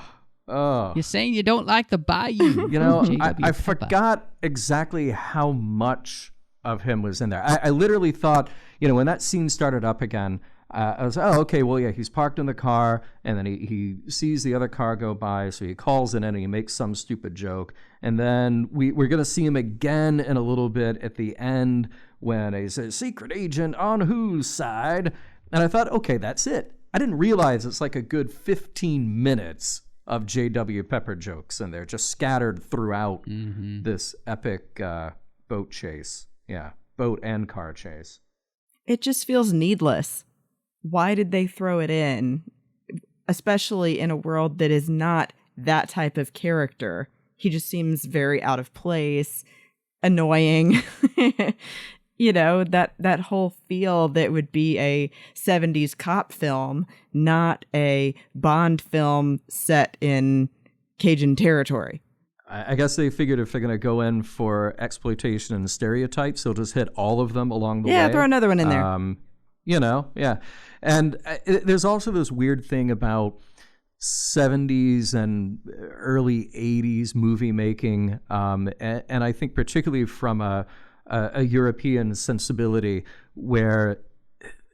You're saying you don't like the Bayou. You know, J.W. I Pepper. forgot exactly how much of him was in there. I literally thought, you know, when that scene started up again, I was, okay, well, yeah, he's parked in the car, and then he sees the other car go by, so he calls it in and he makes some stupid joke. And then we're going to see him again in a little bit at the end when he says, secret agent on whose side? And I thought, okay, that's it. I didn't realize it's like a good 15 minutes of J.W. Pepper jokes, and they're just scattered throughout this epic boat chase. Yeah, boat and car chase. It just feels needless. Why did they throw it in? Especially in a world that is not that type of character. He just seems very out of place, annoying. You know, that whole feel that would be a 70s cop film, not a Bond film set in Cajun territory. I guess they figured if they're going to go in for exploitation and stereotypes, they'll just hit all of them along the way. Yeah, throw another one in there. You know, yeah. And there's also this weird thing about 70s and early 80s movie making, and I think particularly from a European sensibility, where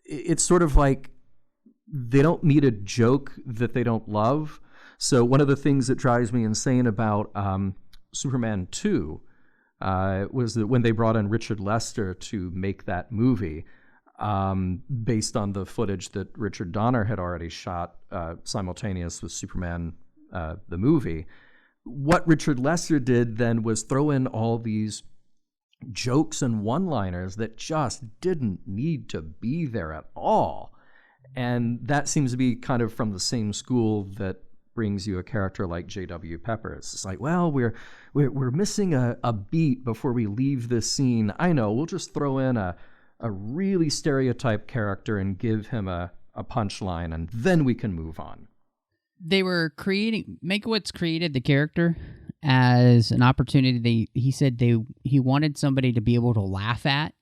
it's sort of like they don't need a joke that they don't love. So one of the things that drives me insane about Superman 2 was that when they brought in Richard Lester to make that movie, based on the footage that Richard Donner had already shot simultaneous with Superman, the movie. What Richard Lester did then was throw in all these jokes and one-liners that just didn't need to be there at all. And that seems to be kind of from the same school that brings you a character like J.W. Pepper. It's just like, well, we're missing a beat before we leave this scene. I know, we'll just throw in a really stereotyped character and give him a punchline, and then we can move on. They were Mankiewicz created the character as an opportunity. He said he wanted somebody to be able to laugh at.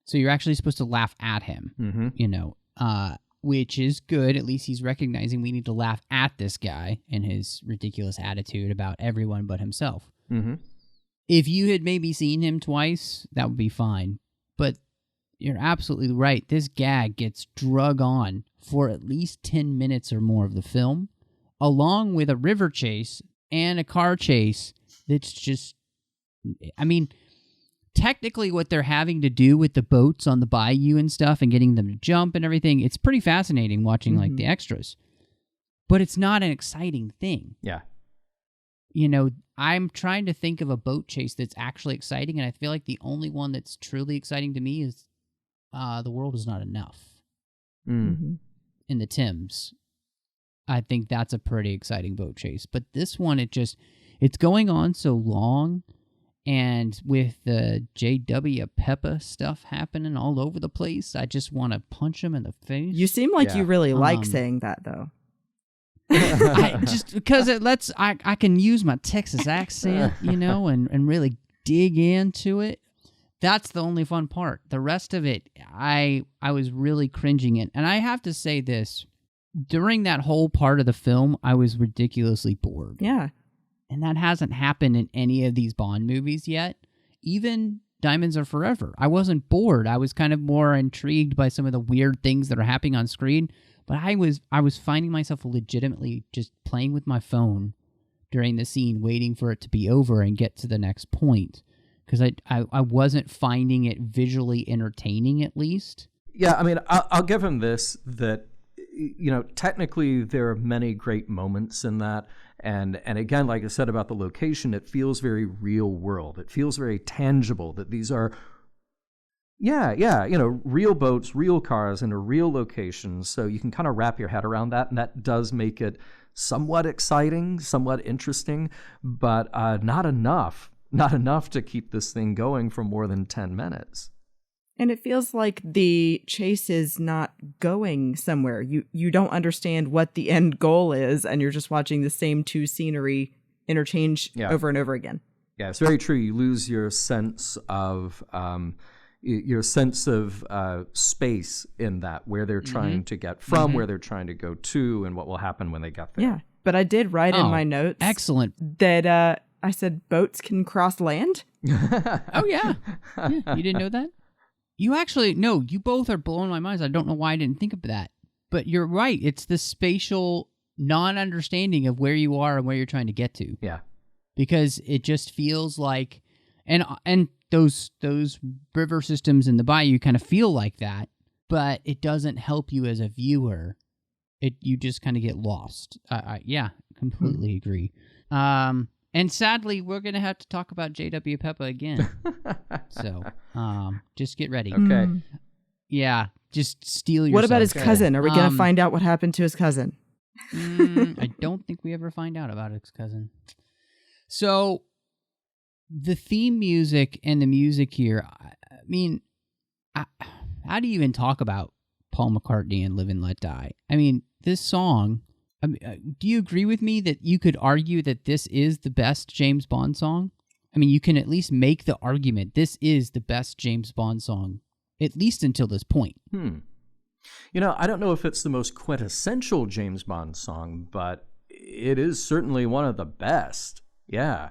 So you're actually supposed to laugh at him, you know. which is good. At least he's recognizing we need to laugh at this guy and his ridiculous attitude about everyone but himself. Mm-hmm. If you had maybe seen him twice, that would be fine. But you're absolutely right. This gag gets drug on for at least 10 minutes or more of the film, along with a river chase and a car chase that's just... I mean, technically what they're having to do with the boats on the bayou and stuff and getting them to jump and everything, it's pretty fascinating watching like the extras. But it's not an exciting thing. Yeah. You know, I'm trying to think of a boat chase that's actually exciting, and I feel like the only one that's truly exciting to me is The World Is Not Enough. Mm-hmm. In the Thames. I think that's a pretty exciting boat chase. But this one, it's going on so long, and with the J.W. Peppa stuff happening all over the place, I just want to punch him in the face. You seem like you really like saying that, though. Just because it lets I can use my Texas accent, you know, and really dig into it. That's the only fun part. The rest of it, I was really cringing in. And I have to say this, during that whole part of the film, I was ridiculously bored. Yeah. And that hasn't happened in any of these Bond movies yet. Even Diamonds Are Forever. I wasn't bored. I was kind of more intrigued by some of the weird things that are happening on screen. But I was finding myself legitimately just playing with my phone during the scene, waiting for it to be over and get to the next point. Because I wasn't finding it visually entertaining, at least. Yeah, I mean, I'll give him this, that, you know, technically there are many great moments in that. And again, like I said about the location, it feels very real world. It feels very tangible that these are... Yeah, you know, real boats, real cars in a real location, so you can kind of wrap your head around that, and that does make it somewhat exciting, somewhat interesting, but not enough to keep this thing going for more than 10 minutes. And it feels like the chase is not going somewhere. You don't understand what the end goal is, and you're just watching the same two scenery interchange over and over again. Yeah, it's very true. You lose your sense of... space in that, where they're trying to get from, where they're trying to go to, and what will happen when they get there. Yeah, but I did write in my notes that I said boats can cross land. Oh, yeah. You didn't know that? You actually, no, you both are blowing my mind. I don't know why I didn't think of that. But you're right. It's the spatial non-understanding of where you are and where you're trying to get to. Yeah. Because it just feels like... And those river systems in the bayou kind of feel like that, but it doesn't help you as a viewer. You just kind of get lost. Yeah, completely agree. And sadly, we're going to have to talk about J.W. Peppa again. So, just get ready. Okay. Yeah, just steel yourself. What about his cousin? Are we going to find out what happened to his cousin? I don't think we ever find out about his cousin. So... the theme music and the music here, I mean, how do you even talk about Paul McCartney and Live and Let Die? I mean, this song, do you agree with me that you could argue that this is the best James Bond song? I mean, you can at least make the argument this is the best James Bond song, at least until this point. You know, I don't know if it's the most quintessential James Bond song, but it is certainly one of the best. Yeah.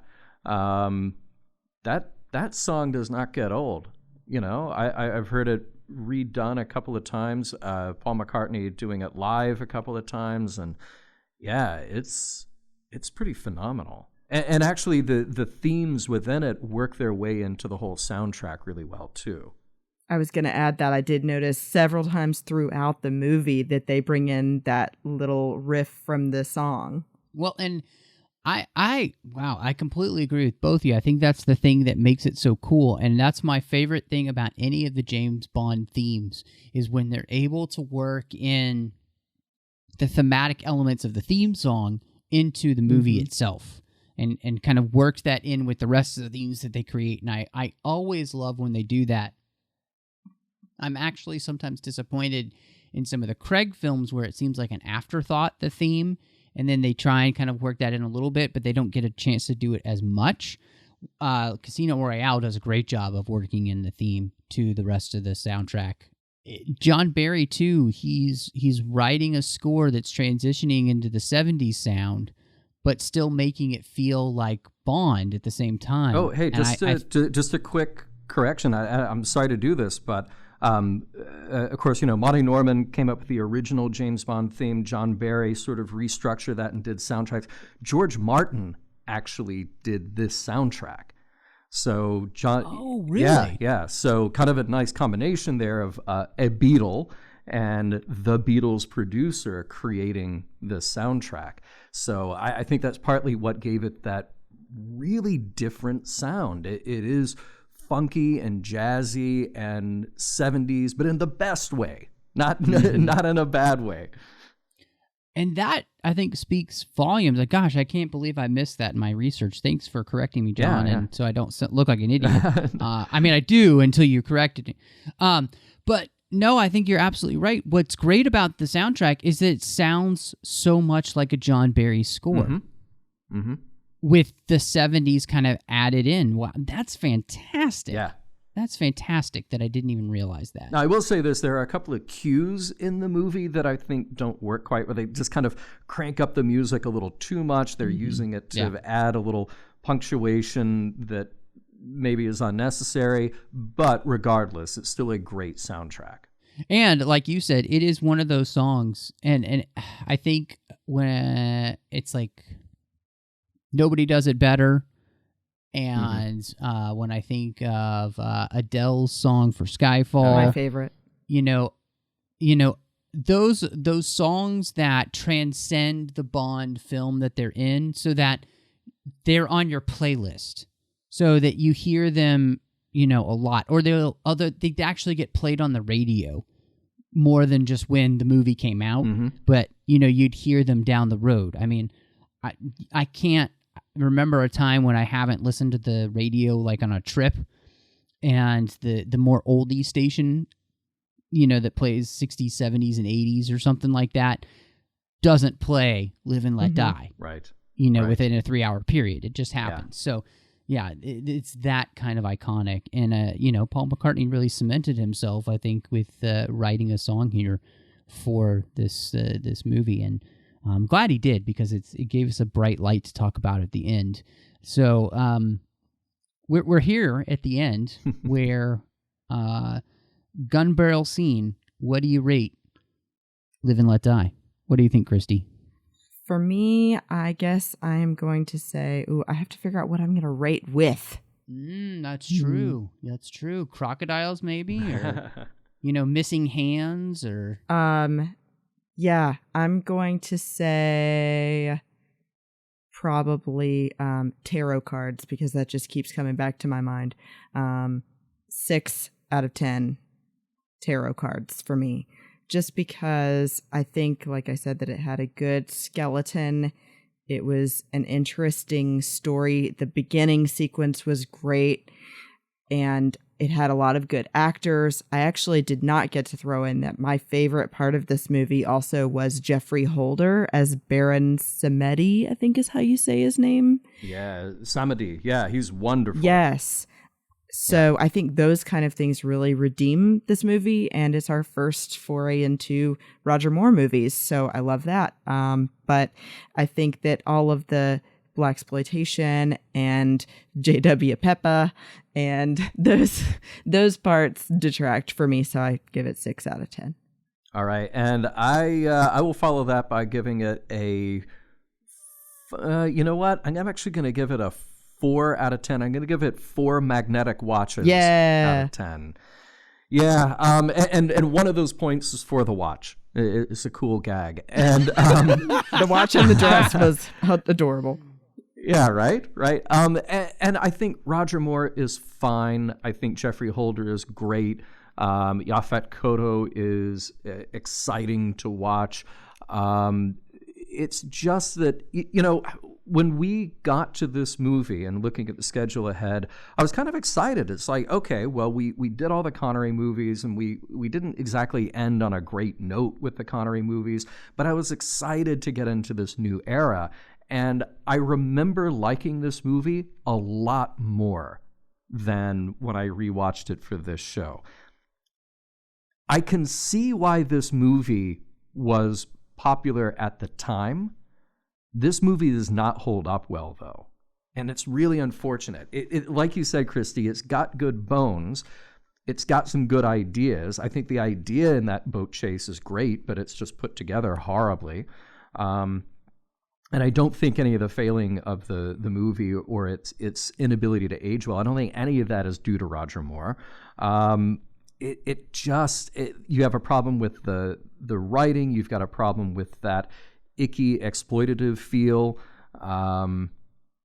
That song does not get old. You know, I've heard it redone a couple of times. Paul McCartney doing it live a couple of times, and yeah, it's pretty phenomenal. And actually, the themes within it work their way into the whole soundtrack really well too. I was going to add that I did notice several times throughout the movie that they bring in that little riff from the song. Well, and I completely agree with both of you. I think that's the thing that makes it so cool, and that's my favorite thing about any of the James Bond themes is when they're able to work in the thematic elements of the theme song into the movie itself, and kind of work that in with the rest of the themes that they create. And I always love when they do that. I'm actually sometimes disappointed in some of the Craig films where it seems like an afterthought, the theme, and then they try and kind of work that in a little bit, but they don't get a chance to do it as much. Casino Royale does a great job of working in the theme to the rest of the soundtrack. John Barry too. He's writing a score that's transitioning into the 70s sound, but still making it feel like Bond at the same time. Oh, hey, just a quick correction. I'm sorry to do this, but of course, Monty Norman came up with the original James Bond theme. John Barry sort of restructured that and did soundtracks. George Martin actually did this soundtrack. So John. Oh, really? Yeah. So kind of a nice combination there of a Beatle and the Beatles producer creating the soundtrack. So I think that's partly what gave it that really different sound. It is funky and jazzy and 70s, but in the best way, not in a bad way. And that, I think, speaks volumes. Like, gosh, I can't believe I missed that in my research. Thanks for correcting me, John, and so I don't look like an idiot. I mean, I do until you corrected me. But no, I think you're absolutely right. What's great about the soundtrack is that it sounds so much like a John Barry score. With the 70s kind of added in. Wow, that's fantastic. Yeah. That's fantastic that I didn't even realize that. Now, I will say this. There are a couple of cues in the movie that I think don't work quite, where they just kind of crank up the music a little too much. They're using it to add a little punctuation that maybe is unnecessary. But regardless, it's still a great soundtrack. And like you said, it is one of those songs. And I think when it's like Nobody Does It Better. And when I think of Adele's song for Skyfall, my favorite, those songs that transcend the Bond film that they're in, so that they're on your playlist, so that you hear them, a lot, or they actually get played on the radio more than just when the movie came out. But you'd hear them down the road. I mean, I can't remember a time when I haven't listened to the radio like on a trip, and the more oldie station, that plays 60s, 70s, and 80s or something like that doesn't play Live and Let Die. Right. Within a 3-hour period. It just happens. So yeah, it's that kind of iconic. And Paul McCartney really cemented himself, I think, with writing a song here for this movie. And I'm glad he did, because it gave us a bright light to talk about at the end. So we're here at the end where gun barrel scene. What do you rate Live and Let Die? What do you think, Christy? For me, I guess I am going to say, I have to figure out what I'm going to rate with. That's true. That's true. Crocodiles, maybe, or missing hands, or yeah, I'm going to say probably tarot cards, because that just keeps coming back to my mind. 6 out of 10 tarot cards for me, just because I think, like I said, that it had a good skeleton. It was an interesting story. The beginning sequence was great, and it had a lot of good actors. I actually did not get to throw in that my favorite part of this movie also was Jeffrey Holder as Baron Samedi, I think is how you say his name. Yeah, Samedi. Yeah, he's wonderful. Yes. So I think those kind of things really redeem this movie, and it's our first foray into Roger Moore movies. So I love that. But I think that all of the blaxploitation and J.W. Peppa and those parts detract for me. So I give it 6 out of 10. All right, and I will follow that by giving it a. You know what? I'm actually going to give it a 4 out of 10. I'm going to give it 4 magnetic watches out of 10. Yeah, and one of those points is for the watch. It's a cool gag. And the watch and the dress was adorable. Yeah, right. And I think Roger Moore is fine. I think Jeffrey Holder is great. Yaphet Kotto is exciting to watch. It's just that, when we got to this movie and looking at the schedule ahead, I was kind of excited. It's like, okay, well, we did all the Connery movies, and we didn't exactly end on a great note with the Connery movies, but I was excited to get into this new era. And I remember liking this movie a lot more than when I rewatched it for this show. I can see why this movie was popular at the time. This movie does not hold up well, though. And it's really unfortunate. It like you said, Christy, it's got good bones. It's got some good ideas. I think the idea in that boat chase is great, but it's just put together horribly. And I don't think any of the failing of the movie or its inability to age well, I don't think any of that is due to Roger Moore. You have a problem with the writing. You've got a problem with that icky exploitative feel.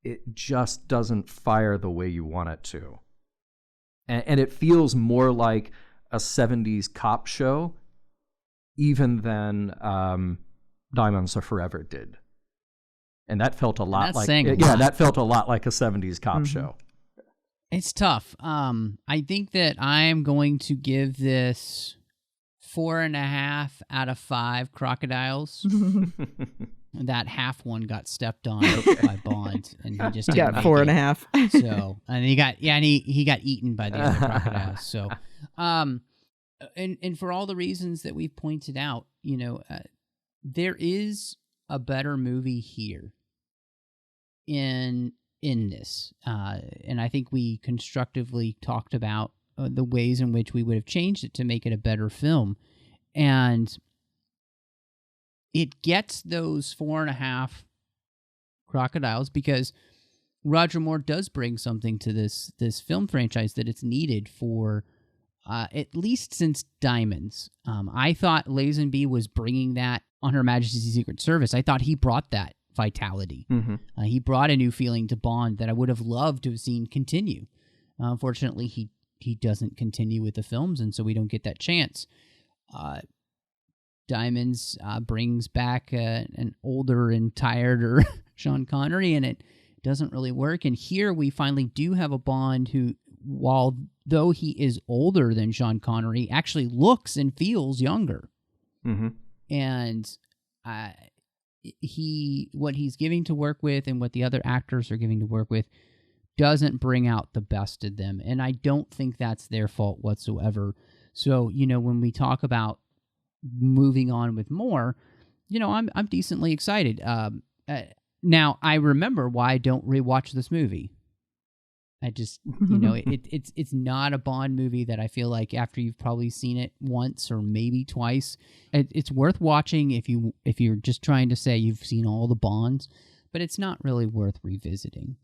It just doesn't fire the way you want it to. And it feels more like a 70s cop show even than Diamonds Are Forever did. And that felt a lot like that felt a lot like a 70s cop show. It's tough. I think that I am going to give this 4.5 out of 5 crocodiles. That half one got stepped on by Bond, and he just didn't got 4.5. So, and he got he got eaten by the other crocodiles. So, and for all the reasons that we've pointed out, there is a better movie here in this, and I think we constructively talked about the ways in which we would have changed it to make it a better film, and it gets those 4.5 crocodiles because Roger Moore does bring something to this film franchise that it's needed for at least since Diamonds. I thought Lazenby was bringing that on Her Majesty's Secret Service. I thought he brought that vitality. He brought a new feeling to Bond that I would have loved to have seen continue. Unfortunately, he doesn't continue with the films, and so we don't get that chance. Diamonds brings back an older and tireder Sean Connery, and it doesn't really work. And here we finally do have a Bond who, though he is older than Sean Connery, actually looks and feels younger. And what he's giving to work with and what the other actors are giving to work with doesn't bring out the best in them. And I don't think that's their fault whatsoever. So, when we talk about moving on with more, I'm decently excited. Now I remember why I don't rewatch this movie. I just, it's not a Bond movie that I feel like after you've probably seen it once or maybe twice, it's worth watching if you're just trying to say you've seen all the Bonds, but it's not really worth revisiting.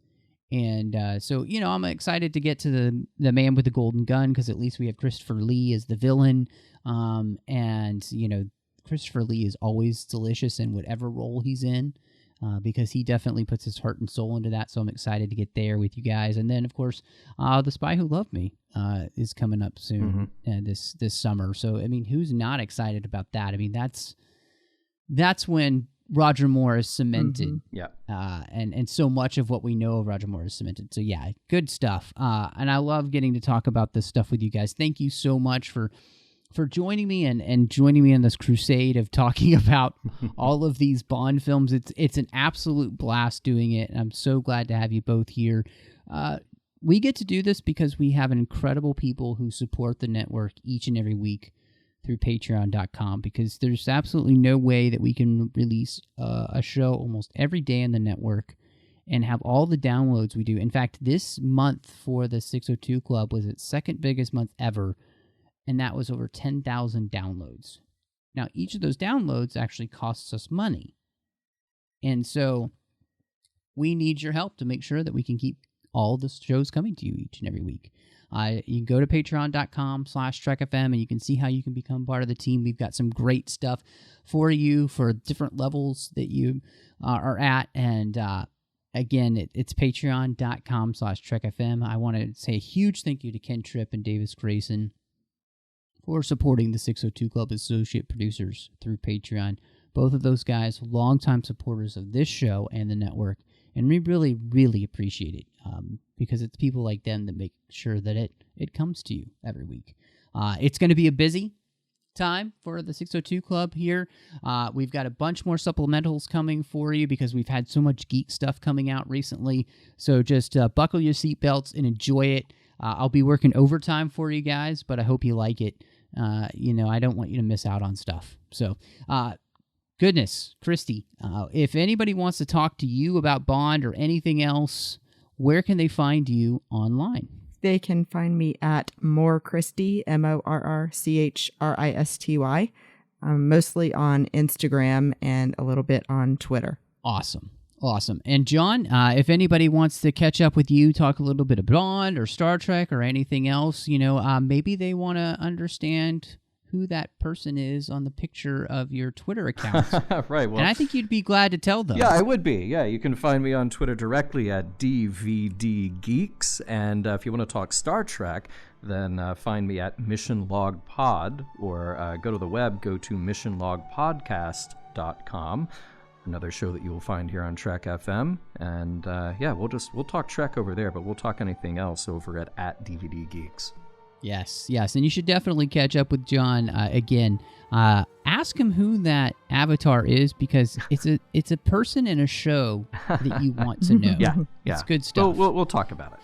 And so, I'm excited to get to the Man with the Golden Gun because at least we have Christopher Lee as the villain. And Christopher Lee is always delicious in whatever role he's in because he definitely puts his heart and soul into that. So I'm excited to get there with you guys. And then, of course, The Spy Who Loved Me is coming up soon this summer. So, I mean, who's not excited about that? I mean, that's when Roger Moore is cemented. And so much of what we know of Roger Moore is cemented. So yeah, good stuff. And I love getting to talk about this stuff with you guys. Thank you so much for joining me and joining me in this crusade of talking about all of these Bond films. It's an absolute blast doing it, and I'm so glad to have you both here. We get to do this because we have incredible people who support the network each and every week through patreon.com, because there's absolutely no way that we can release a show almost every day in the network and have all the downloads we do. In fact, this month for the 602 Club was its second biggest month ever, and that was over 10,000 downloads. Now, each of those downloads actually costs us money. And so we need your help to make sure that we can keep all the shows coming to you each and every week. You can go to patreon.com/TrekFM and you can see how you can become part of the team. We've got some great stuff for you for different levels that you are at. And again, it's patreon.com/TrekFM. I want to say a huge thank you to Ken Tripp and Davis Grayson for supporting the 602 Club associate producers through Patreon. Both of those guys, longtime supporters of this show and the network, and we really, really appreciate it because it's people like them that make sure that it comes to you every week. It's going to be a busy time for the 602 Club here. We've got a bunch more supplementals coming for you because we've had so much geek stuff coming out recently. So just buckle your seatbelts and enjoy it. I'll be working overtime for you guys, but I hope you like it. I don't want you to miss out on stuff. So, goodness, Christy, if anybody wants to talk to you about Bond or anything else, where can they find you online? They can find me at More Christy, MORRCHRISTY, mostly on Instagram and a little bit on Twitter. Awesome. And John, if anybody wants to catch up with you, talk a little bit of Bond or Star Trek or anything else, maybe they want to understand who that person is on the picture of your Twitter account. Right. Well, and I think you'd be glad to tell them. Yeah, I would be. Yeah, you can find me on Twitter directly at DVD Geeks. And if you want to talk Star Trek, then find me at Mission Log Pod, or go to the web, go to missionlogpodcast.com. Another show that you will find here on Trek FM. And we'll talk Trek over there, but we'll talk anything else over at DVD Geeks. Yes, and you should definitely catch up with John again. Ask him who that avatar is, because it's a person in a show that you want to know. Yeah, it's good stuff. We'll talk about it.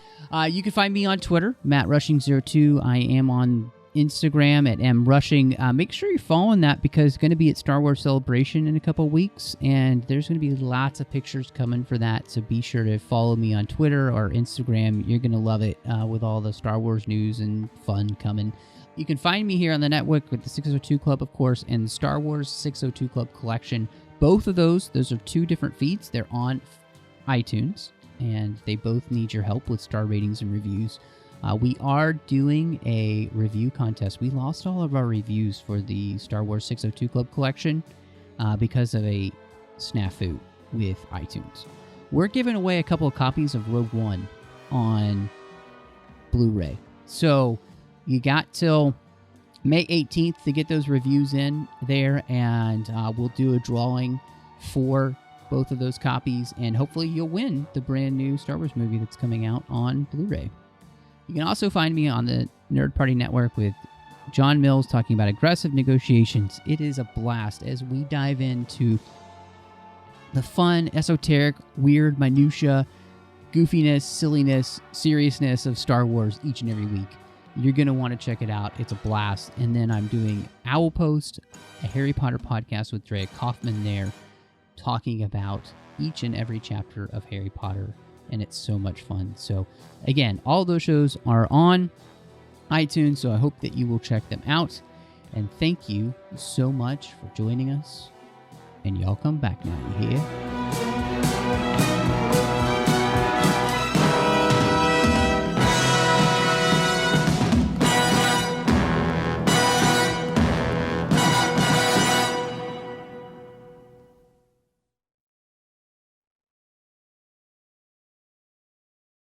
You can find me on Twitter, MattRushing02. I am on Instagram at mrushing. Make sure you're following that, because it's going to be at Star Wars Celebration in a couple weeks, and there's going to be lots of pictures coming for that, so be sure to follow me on Twitter or Instagram. You're going to love it with all the Star Wars news and fun coming. You can find me here on the network with the 602 Club, of course, and the Star Wars 602 Club collection. Both of those are two different feeds. They're on iTunes, and they both need your help with star ratings and reviews. We are doing a review contest. We lost all of our reviews for the Star Wars 602 Club collection because of a snafu with iTunes. We're giving away a couple of copies of Rogue One on Blu-ray. So you got till May 18th to get those reviews in there, and we'll do a drawing for both of those copies, and hopefully you'll win the brand new Star Wars movie that's coming out on Blu-ray. You can also find me on the Nerd Party Network with John Mills talking about aggressive negotiations. It is a blast as we dive into the fun, esoteric, weird, minutia, goofiness, silliness, seriousness of Star Wars each and every week. You're going to want to check it out. It's a blast. And then I'm doing Owl Post, a Harry Potter podcast with Dre Kaufman there, talking about each and every chapter of Harry Potter. And it's so much fun. So, again, all those shows are on iTunes, so I hope that you will check them out. And thank you so much for joining us. And y'all come back now, you hear?